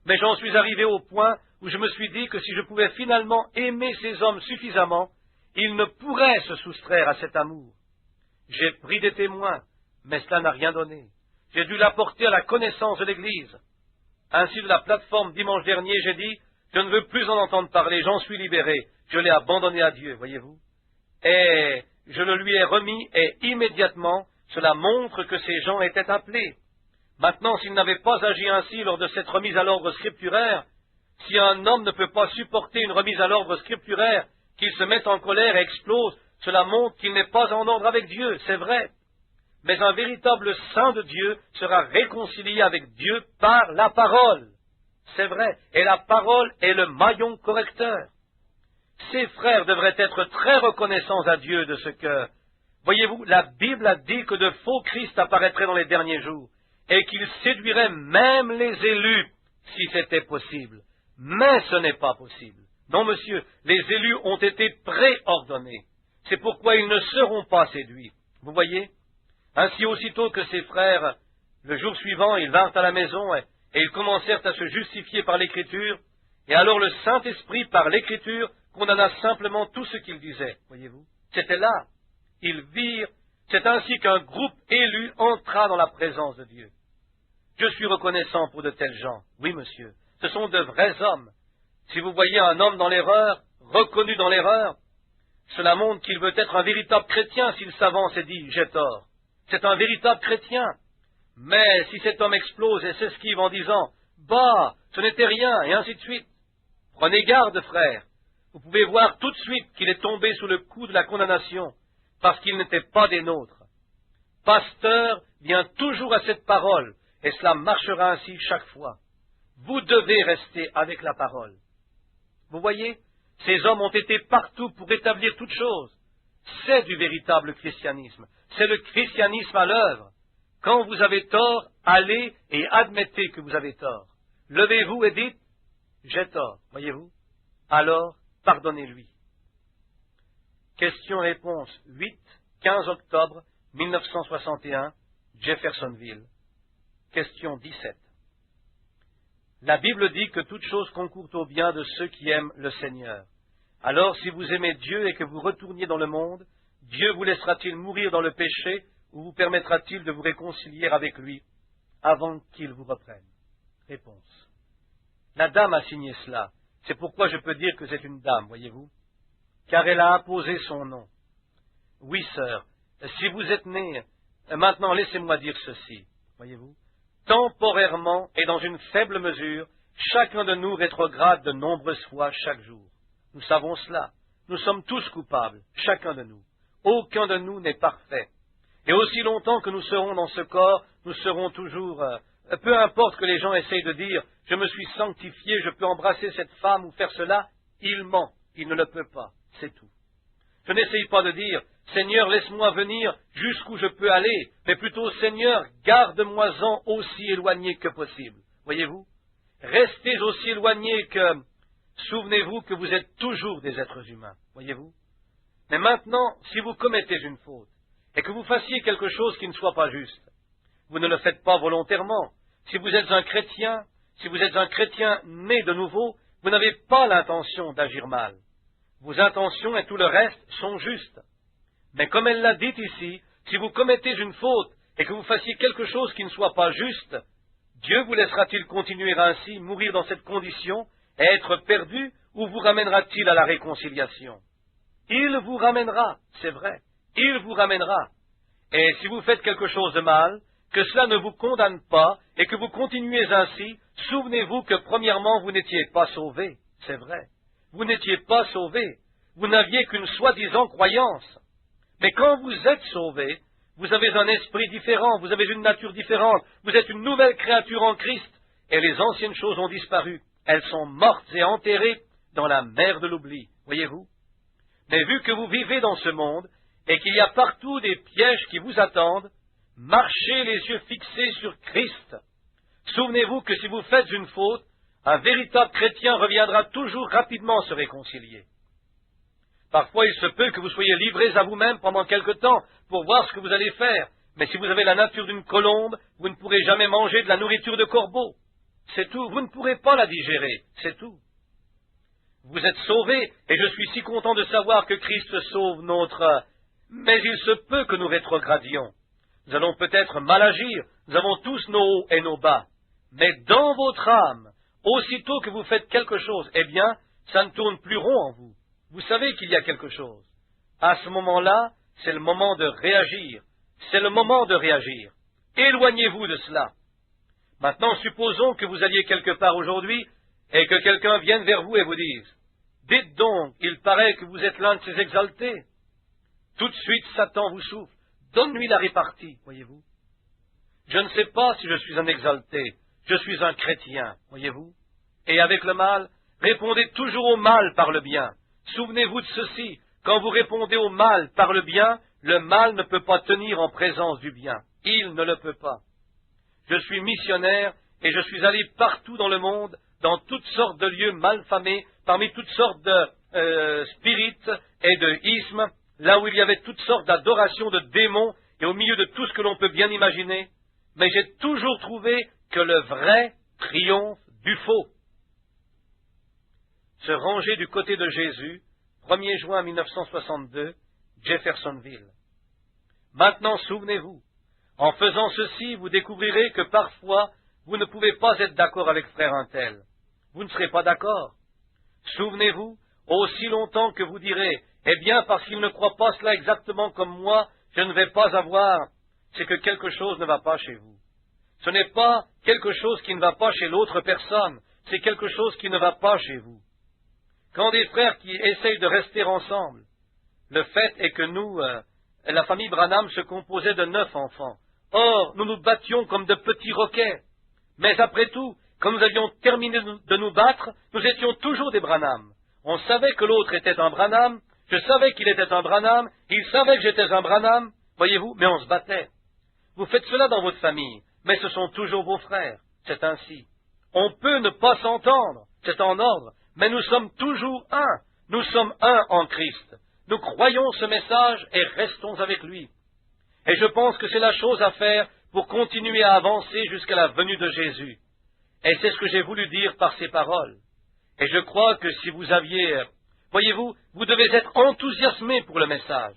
Mais j'en suis arrivé au point où je me suis dit que si je pouvais finalement aimer ces hommes suffisamment, ils ne pourraient se soustraire à cet amour. J'ai pris des témoins, mais cela n'a rien donné. J'ai dû l'apporter à la connaissance de l'Église. Ainsi, de la plateforme dimanche dernier, j'ai dit, je ne veux plus en entendre parler, j'en suis libéré. Je l'ai abandonné à Dieu, voyez-vous. Et je le lui ai remis, et immédiatement, cela montre que ces gens étaient appelés. Maintenant, s'ils n'avaient pas agi ainsi lors de cette remise à l'ordre scripturaire, si un homme ne peut pas supporter une remise à l'ordre scripturaire, qu'il se mette en colère et explose, cela montre qu'il n'est pas en ordre avec Dieu, c'est vrai. Mais un véritable saint de Dieu sera réconcilié avec Dieu par la parole. C'est vrai, et la parole est le maillon correcteur. Ces frères devraient être très reconnaissants à Dieu de ce que, voyez-vous, la Bible a dit que de faux Christ apparaîtraient dans les derniers jours, et qu'ils séduiraient même les élus, si c'était possible. Mais ce n'est pas possible. Non, monsieur, les élus ont été préordonnés. C'est pourquoi ils ne seront pas séduits. Vous voyez? Ainsi, aussitôt que ces frères, le jour suivant, ils vinrent à la maison et ils commencèrent à se justifier par l'Écriture, et alors le Saint-Esprit, par l'Écriture, condamna simplement tout ce qu'ils disaient. Voyez-vous? C'était là. Ils virent. C'est ainsi qu'un groupe élu entra dans la présence de Dieu. Je suis reconnaissant pour de tels gens. Oui, monsieur. Ce sont de vrais hommes. Si vous voyez un homme dans l'erreur, reconnu dans l'erreur, Cela montre qu'il veut être un véritable chrétien s'il s'avance et dit « j'ai tort ». C'est un véritable chrétien. Mais si cet homme explose et s'esquive en disant « bah, ce n'était rien » et ainsi de suite, prenez garde, frère. Vous pouvez voir tout de suite qu'il est tombé sous le coup de la condamnation parce qu'il n'était pas des nôtres. Pasteur vient toujours à cette parole et cela marchera ainsi chaque fois. Vous devez rester avec la parole. Vous voyez, ces hommes ont été partout pour établir toutes choses. C'est du véritable christianisme. C'est le christianisme à l'œuvre. Quand vous avez tort, allez et admettez que vous avez tort. Levez-vous et dites « j'ai tort », voyez-vous. Alors, pardonnez-lui. Question-réponse 8, 15 octobre 1961, Jeffersonville. Question 17. La Bible dit que toute chose concourt au bien de ceux qui aiment le Seigneur. Alors, si vous aimez Dieu et que vous retourniez dans le monde, Dieu vous laissera-t-il mourir dans le péché ou vous permettra-t-il de vous réconcilier avec lui avant qu'il vous reprenne? Réponse. La dame a signé cela. C'est pourquoi je peux dire que c'est une dame, voyez-vous, car elle a apposé son nom. Oui, sœur, si vous êtes née, maintenant laissez-moi dire ceci, voyez-vous. Temporairement et dans une faible mesure, chacun de nous rétrograde de nombreuses fois chaque jour. Nous savons cela. Nous sommes tous coupables, chacun de nous. Aucun de nous n'est parfait. Et aussi longtemps que nous serons dans ce corps, nous serons toujours... peu importe que les gens essayent de dire « je me suis sanctifié, je peux embrasser cette femme ou faire cela », il ment, il ne le peut pas, c'est tout. Je n'essaye pas de dire « Seigneur, laisse-moi venir jusqu'où je peux aller », mais plutôt « Seigneur, garde-moi-en aussi éloigné que possible ». Voyez-vous, restez aussi éloigné que... Souvenez-vous que vous êtes toujours des êtres humains, voyez-vous. Mais maintenant, si vous commettez une faute, et que vous fassiez quelque chose qui ne soit pas juste, vous ne le faites pas volontairement. Si vous êtes un chrétien né de nouveau, vous n'avez pas l'intention d'agir mal. Vos intentions et tout le reste sont justes. Mais comme elle l'a dit ici, si vous commettez une faute et que vous fassiez quelque chose qui ne soit pas juste, Dieu vous laissera-t-il continuer ainsi, mourir dans cette condition, et être perdu, ou vous ramènera-t-il à la réconciliation? Il vous ramènera, c'est vrai, il vous ramènera. Et si vous faites quelque chose de mal, que cela ne vous condamne pas, et que vous continuez ainsi, souvenez-vous que premièrement vous n'étiez pas sauvé, c'est vrai. Vous n'étiez pas sauvé, vous n'aviez qu'une soi-disant croyance. Mais quand vous êtes sauvé, vous avez un esprit différent, vous avez une nature différente, vous êtes une nouvelle créature en Christ, et les anciennes choses ont disparu. Elles sont mortes et enterrées dans la mer de l'oubli, voyez-vous. Mais vu que vous vivez dans ce monde, et qu'il y a partout des pièges qui vous attendent, marchez les yeux fixés sur Christ. Souvenez-vous que si vous faites une faute, un véritable chrétien reviendra toujours rapidement se réconcilier. Parfois, il se peut que vous soyez livrés à vous-même pendant quelque temps pour voir ce que vous allez faire. Mais si vous avez la nature d'une colombe, vous ne pourrez jamais manger de la nourriture de corbeau. C'est tout. Vous ne pourrez pas la digérer. C'est tout. Vous êtes sauvés, et je suis si content de savoir que Christ sauve notre... Mais il se peut que nous rétrogradions. Nous allons peut-être mal agir. Nous avons tous nos hauts et nos bas. Mais dans votre âme, aussitôt que vous faites quelque chose, eh bien, ça ne tourne plus rond en vous. Vous savez qu'il y a quelque chose. À ce moment-là, c'est le moment de réagir. C'est le moment de réagir. Éloignez-vous de cela. Maintenant, supposons que vous alliez quelque part aujourd'hui et que quelqu'un vienne vers vous et vous dise « Dites donc, il paraît que vous êtes l'un de ces exaltés. » Tout de suite, Satan vous souffle. Donne-lui la répartie, voyez-vous. Je ne sais pas si je suis un exalté. Je suis un chrétien, voyez-vous. Et avec le mal, répondez toujours au mal par le bien. Souvenez-vous de ceci. Quand vous répondez au mal par le bien, le mal ne peut pas tenir en présence du bien. Il ne le peut pas. Je suis missionnaire et je suis allé partout dans le monde, dans toutes sortes de lieux malfamés, parmi toutes sortes de spirites et de ismes, là où il y avait toutes sortes d'adorations de démons et au milieu de tout ce que l'on peut bien imaginer. Mais j'ai toujours trouvé que le vrai triomphe du faux. Se ranger du côté de Jésus, 1er juin 1962, Jeffersonville. Maintenant, souvenez-vous, en faisant ceci, vous découvrirez que parfois, vous ne pouvez pas être d'accord avec frère un tel. Vous ne serez pas d'accord. Souvenez-vous, aussi longtemps que vous direz Eh bien, parce qu'il ne croit pas cela exactement comme moi, je ne vais pas avoir, c'est que quelque chose ne va pas chez vous. Ce n'est pas quelque chose qui ne va pas chez l'autre personne, c'est quelque chose qui ne va pas chez vous. Quand des frères qui essayent de rester ensemble, le fait est que nous, la famille Branham se composait de 9 enfants. Or, nous nous battions comme de petits roquets. Mais après tout, quand nous avions terminé de nous battre, nous étions toujours des Branham. On savait que l'autre était un Branham, je savais qu'il était un Branham, il savait que j'étais un Branham, voyez-vous, mais on se battait. Vous faites cela dans votre famille, mais ce sont toujours vos frères, c'est ainsi. On peut ne pas s'entendre, c'est en ordre, mais nous sommes toujours un, nous sommes un en Christ. Nous croyons ce message et restons avec lui. Et je pense que c'est la chose à faire pour continuer à avancer jusqu'à la venue de Jésus. Et c'est ce que j'ai voulu dire par ces paroles. Et je crois que si vous aviez... Voyez-vous, vous devez être enthousiasmé pour le message.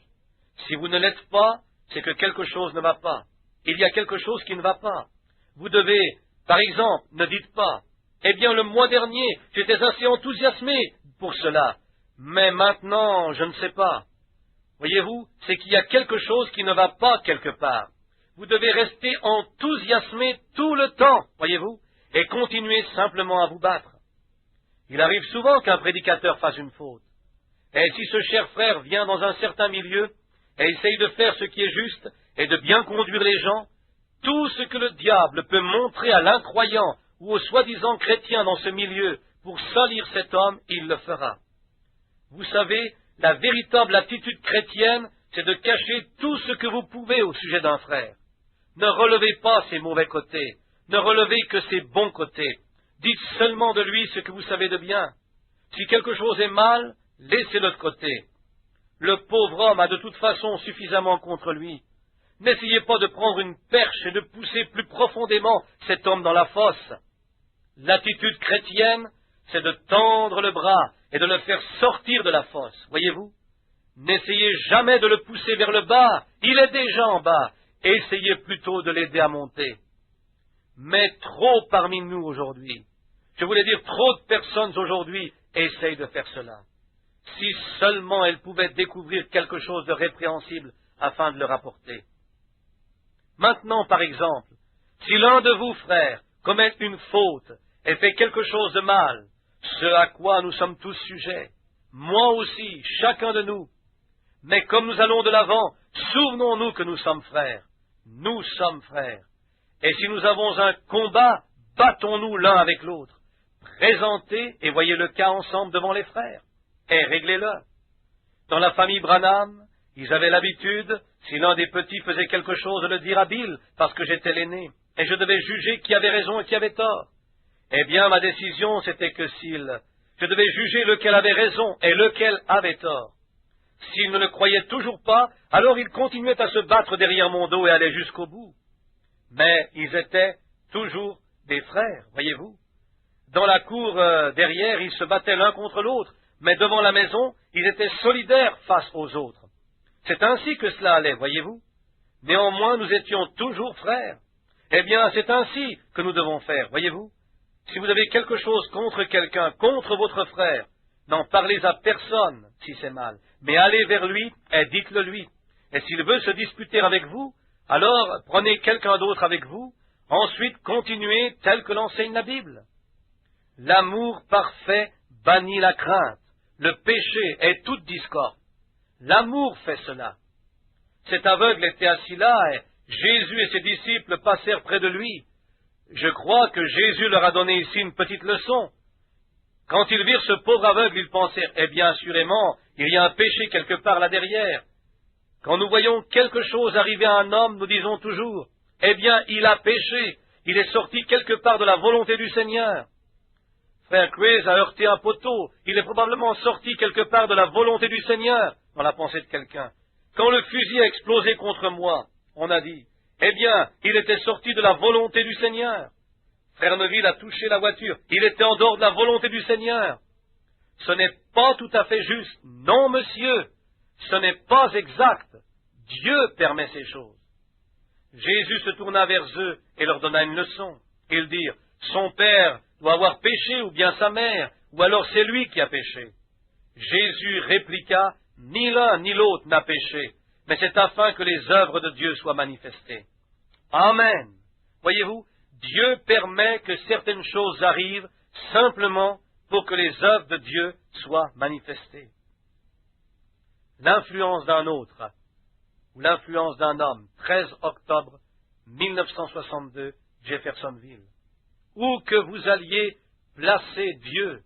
Si vous ne l'êtes pas, c'est que quelque chose ne va pas. Il y a quelque chose qui ne va pas. Vous devez, par exemple, ne dites pas, « Eh bien, le mois dernier, j'étais assez enthousiasmé pour cela, mais maintenant, je ne sais pas. » Voyez-vous, c'est qu'il y a quelque chose qui ne va pas quelque part. Vous devez rester enthousiasmé tout le temps, voyez-vous, et continuer simplement à vous battre. Il arrive souvent qu'un prédicateur fasse une faute. Et si ce cher frère vient dans un certain milieu et essaye de faire ce qui est juste et de bien conduire les gens, tout ce que le diable peut montrer à l'incroyant ou au soi-disant chrétien dans ce milieu pour salir cet homme, il le fera. Vous savez, la véritable attitude chrétienne, c'est de cacher tout ce que vous pouvez au sujet d'un frère. Ne relevez pas ses mauvais côtés, ne relevez que ses bons côtés. Dites seulement de lui ce que vous savez de bien. Si quelque chose est mal, laissez-le de côté. Le pauvre homme a de toute façon suffisamment contre lui. N'essayez pas de prendre une perche et de pousser plus profondément cet homme dans la fosse. L'attitude chrétienne, c'est de tendre le bras et de le faire sortir de la fosse, voyez-vous. N'essayez jamais de le pousser vers le bas, il est déjà en bas. Essayez plutôt de l'aider à monter. Mais trop parmi nous aujourd'hui, je voulais dire trop de personnes aujourd'hui, essayent de faire cela. Si seulement elles pouvaient découvrir quelque chose de répréhensible afin de le rapporter. Maintenant, par exemple, si l'un de vous, frères, commet une faute et fait quelque chose de mal, ce à quoi nous sommes tous sujets, moi aussi, chacun de nous, mais comme nous allons de l'avant, souvenons-nous que nous sommes frères. Nous sommes frères. Et si nous avons un combat, battons-nous l'un avec l'autre. Présentez et voyez le cas ensemble devant les frères, et réglez-le. Dans la famille Branham, ils avaient l'habitude, si l'un des petits faisait quelque chose, de le dire à Bill, parce que j'étais l'aîné, et je devais juger qui avait raison et qui avait tort. Eh bien, ma décision, c'était que je devais juger lequel avait raison et lequel avait tort. S'ils ne le croyaient toujours pas, alors ils continuaient à se battre derrière mon dos et allaient jusqu'au bout. Mais ils étaient toujours des frères, voyez-vous. Dans la cour derrière, ils se battaient l'un contre l'autre, mais devant la maison, ils étaient solidaires face aux autres. C'est ainsi que cela allait, voyez-vous. Néanmoins, nous étions toujours frères. Eh bien, c'est ainsi que nous devons faire, voyez-vous. Si vous avez quelque chose contre quelqu'un, contre votre frère, n'en parlez à personne si c'est mal, mais allez vers lui et dites-le lui. Et s'il veut se disputer avec vous, alors prenez quelqu'un d'autre avec vous, ensuite continuez tel que l'enseigne la Bible. L'amour parfait bannit la crainte, le péché et toute discorde. L'amour fait cela. Cet aveugle était assis là et Jésus et ses disciples passèrent près de lui. Je crois que Jésus leur a donné ici une petite leçon. Quand ils virent ce pauvre aveugle, ils pensèrent, eh bien, assurément, il y a un péché quelque part là derrière. Quand nous voyons quelque chose arriver à un homme, nous disons toujours, eh bien, il a péché, il est sorti quelque part de la volonté du Seigneur. Frère Chris a heurté un poteau, il est probablement sorti quelque part de la volonté du Seigneur, dans la pensée de quelqu'un. Quand le fusil a explosé contre moi, on a dit, eh bien, il était sorti de la volonté du Seigneur. Frère Neville a touché la voiture, il était en dehors de la volonté du Seigneur. Ce n'est pas tout à fait juste. Non, monsieur, ce n'est pas exact. Dieu permet ces choses. Jésus se tourna vers eux et leur donna une leçon. Ils dirent, son père doit avoir péché, ou bien sa mère, ou alors c'est lui qui a péché. Jésus répliqua, ni l'un ni l'autre n'a péché, mais c'est afin que les œuvres de Dieu soient manifestées. Amen. Voyez-vous, Dieu permet que certaines choses arrivent simplement pour que les œuvres de Dieu soient manifestées. L'influence d'un autre, ou l'influence d'un homme, 13 octobre 1962, Jeffersonville. Où que vous alliez, placez Dieu.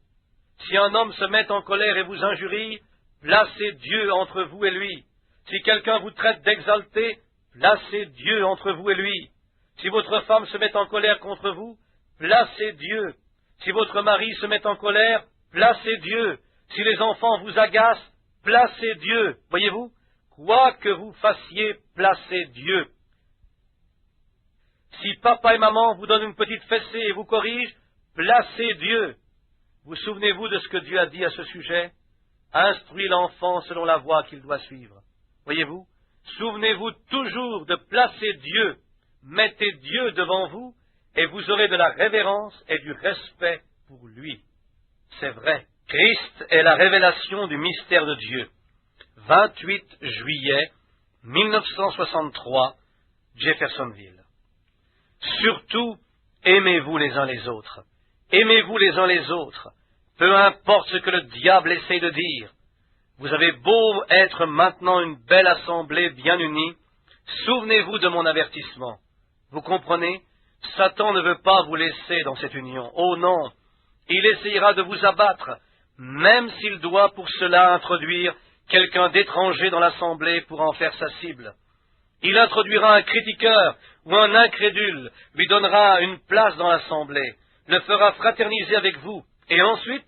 Si un homme se met en colère et vous injurie, placez Dieu entre vous et lui. Si quelqu'un vous traite d'exalté, placez Dieu entre vous et lui. Si votre femme se met en colère contre vous, placez Dieu. Si votre mari se met en colère, placez Dieu. Si les enfants vous agacent, placez Dieu. Voyez-vous, quoi que vous fassiez, placez Dieu. Si papa et maman vous donnent une petite fessée et vous corrigent, placez Dieu. Vous souvenez-vous de ce que Dieu a dit à ce sujet? Instruis l'enfant selon la voie qu'il doit suivre. Voyez-vous, souvenez-vous toujours de placer Dieu. Mettez Dieu devant vous et vous aurez de la révérence et du respect pour lui. C'est vrai. Christ est la révélation du mystère de Dieu. 28 juillet 1963, Jeffersonville. Surtout, aimez-vous les uns les autres. Aimez-vous les uns les autres. Peu importe ce que le diable essaie de dire. Vous avez beau être maintenant une belle assemblée bien unie, souvenez-vous de mon avertissement. Vous comprenez? Satan ne veut pas vous laisser dans cette union. Oh non! Il essayera de vous abattre, même s'il doit pour cela introduire quelqu'un d'étranger dans l'assemblée pour en faire sa cible. Il introduira un critiqueur ou un incrédule, lui donnera une place dans l'assemblée, le fera fraterniser avec vous, et ensuite,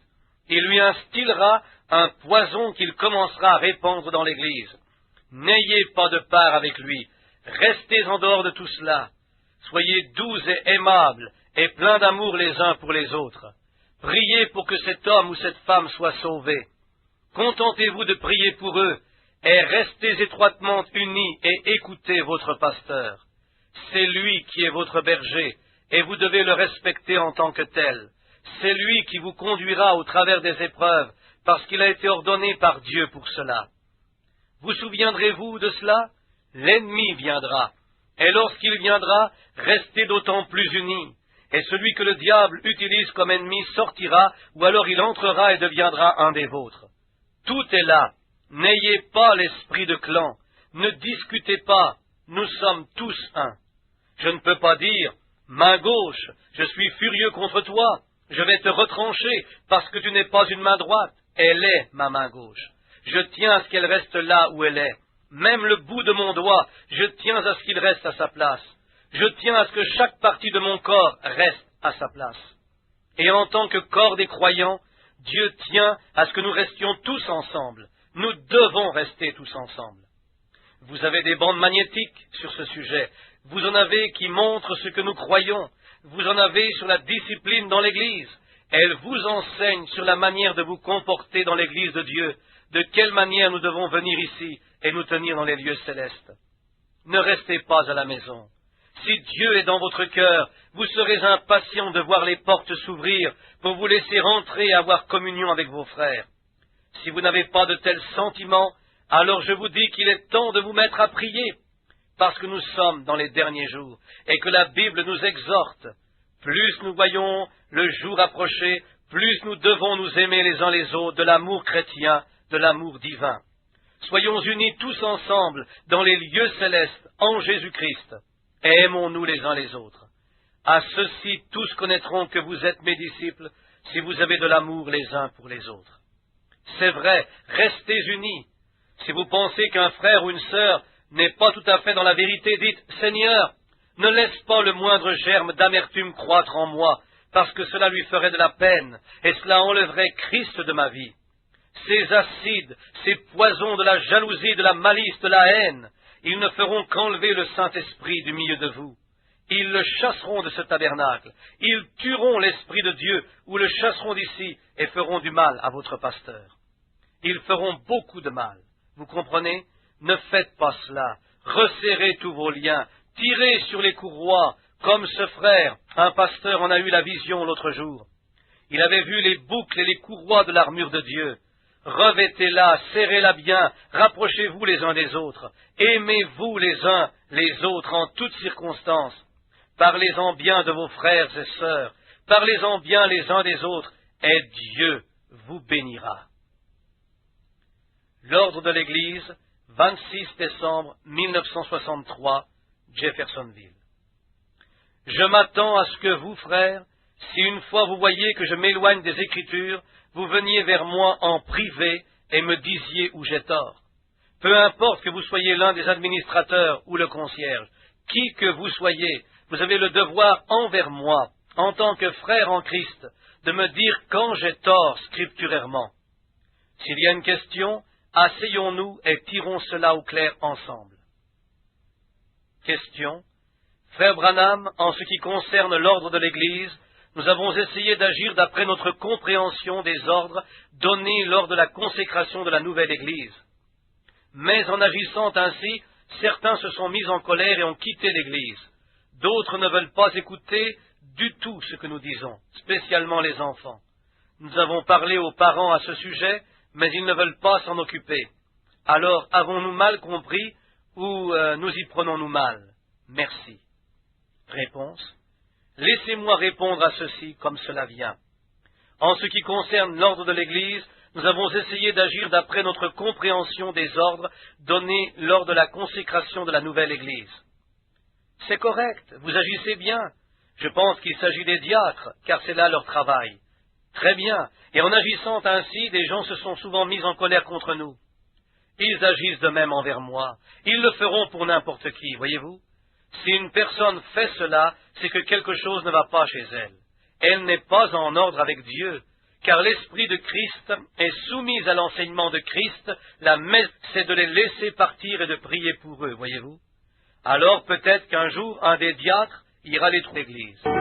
il lui instillera un poison qu'il commencera à répandre dans l'Église. N'ayez pas de part avec lui, restez en dehors de tout cela. Soyez doux et aimables, et pleins d'amour les uns pour les autres. Priez pour que cet homme ou cette femme soit sauvé. Contentez-vous de prier pour eux, et restez étroitement unis et écoutez votre pasteur. C'est lui qui est votre berger, et vous devez le respecter en tant que tel. C'est lui qui vous conduira au travers des épreuves, parce qu'il a été ordonné par Dieu pour cela. Vous souviendrez-vous de cela? L'ennemi viendra, et lorsqu'il viendra, restez d'autant plus unis. Et celui que le diable utilise comme ennemi sortira, ou alors il entrera et deviendra un des vôtres. Tout est là. N'ayez pas l'esprit de clan. Ne discutez pas. Nous sommes tous un. Je ne peux pas dire, main gauche, je suis furieux contre toi, je vais te retrancher parce que tu n'es pas une main droite. Elle est ma main gauche. Je tiens à ce qu'elle reste là où elle est. Même le bout de mon doigt, je tiens à ce qu'il reste à sa place. Je tiens à ce que chaque partie de mon corps reste à sa place. Et en tant que corps des croyants, Dieu tient à ce que nous restions tous ensemble. Nous devons rester tous ensemble. Vous avez des bandes magnétiques sur ce sujet. Vous en avez qui montrent ce que nous croyons. Vous en avez sur la discipline dans l'Église. Elles vous enseignent sur la manière de vous comporter dans l'Église de Dieu, de quelle manière nous devons venir ici et nous tenir dans les lieux célestes. Ne restez pas à la maison. Si Dieu est dans votre cœur, vous serez impatient de voir les portes s'ouvrir pour vous laisser rentrer et avoir communion avec vos frères. Si vous n'avez pas de tels sentiments, alors je vous dis qu'il est temps de vous mettre à prier, parce que nous sommes dans les derniers jours, et que la Bible nous exhorte. Plus nous voyons le jour approcher, plus nous devons nous aimer les uns les autres de l'amour chrétien, de l'amour divin. Soyons unis tous ensemble dans les lieux célestes en Jésus-Christ, et aimons-nous les uns les autres. À ceci tous connaîtront que vous êtes mes disciples, si vous avez de l'amour les uns pour les autres. C'est vrai, restez unis. Si vous pensez qu'un frère ou une sœur n'est pas tout à fait dans la vérité, dites « Seigneur, ne laisse pas le moindre germe d'amertume croître en moi, parce que cela lui ferait de la peine, et cela enlèverait Christ de ma vie. Ces acides, ces poisons de la jalousie, de la malice, de la haine, ils ne feront qu'enlever le Saint-Esprit du milieu de vous. Ils le chasseront de ce tabernacle. Ils tueront l'Esprit de Dieu ou le chasseront d'ici et feront du mal à votre pasteur. Ils feront beaucoup de mal. Vous comprenez? Ne faites pas cela. Resserrez tous vos liens. Tirez sur les courroies, comme ce frère. Un pasteur en a eu la vision l'autre jour. Il avait vu les boucles et les courroies de l'armure de Dieu. revêtez-la, serrez-la bien, rapprochez-vous les uns des autres, aimez-vous les uns les autres en toutes circonstances, parlez-en bien de vos frères et sœurs, parlez-en bien les uns des autres, et Dieu vous bénira. L'Ordre de l'Église, 26 décembre 1963, Jeffersonville. Je m'attends à ce que vous, frères, si une fois vous voyez que je m'éloigne des Écritures, vous veniez vers moi en privé et me disiez où j'ai tort. Peu importe que vous soyez l'un des administrateurs ou le concierge, qui que vous soyez, vous avez le devoir envers moi, en tant que frère en Christ, de me dire quand j'ai tort scripturairement. S'il y a une question, asseyons-nous et tirons cela au clair ensemble. Question. Frère Branham, en ce qui concerne l'ordre de l'Église, nous avons essayé d'agir d'après notre compréhension des ordres donnés lors de la consécration de la nouvelle Église. Mais en agissant ainsi, certains se sont mis en colère et ont quitté l'Église. D'autres ne veulent pas écouter du tout ce que nous disons, spécialement les enfants. Nous avons parlé aux parents à ce sujet, mais ils ne veulent pas s'en occuper. Alors, avons-nous mal compris ou nous y prenons-nous mal? Merci. Réponse. Laissez-moi répondre à ceci comme cela vient. En ce qui concerne l'ordre de l'Église, nous avons essayé d'agir d'après notre compréhension des ordres donnés lors de la consécration de la nouvelle Église. C'est correct, vous agissez bien. Je pense qu'il s'agit des diacres, car c'est là leur travail. Très bien, et en agissant ainsi, des gens se sont souvent mis en colère contre nous. Ils agissent de même envers moi. Ils le feront pour n'importe qui, voyez-vous. Si une personne fait cela, c'est que quelque chose ne va pas chez elle. Elle n'est pas en ordre avec Dieu, car l'Esprit de Christ est soumis à l'enseignement de Christ. La messe, c'est de les laisser partir et de prier pour eux, voyez-vous. Alors peut-être qu'un jour, un des diacres ira les trouver à l'église.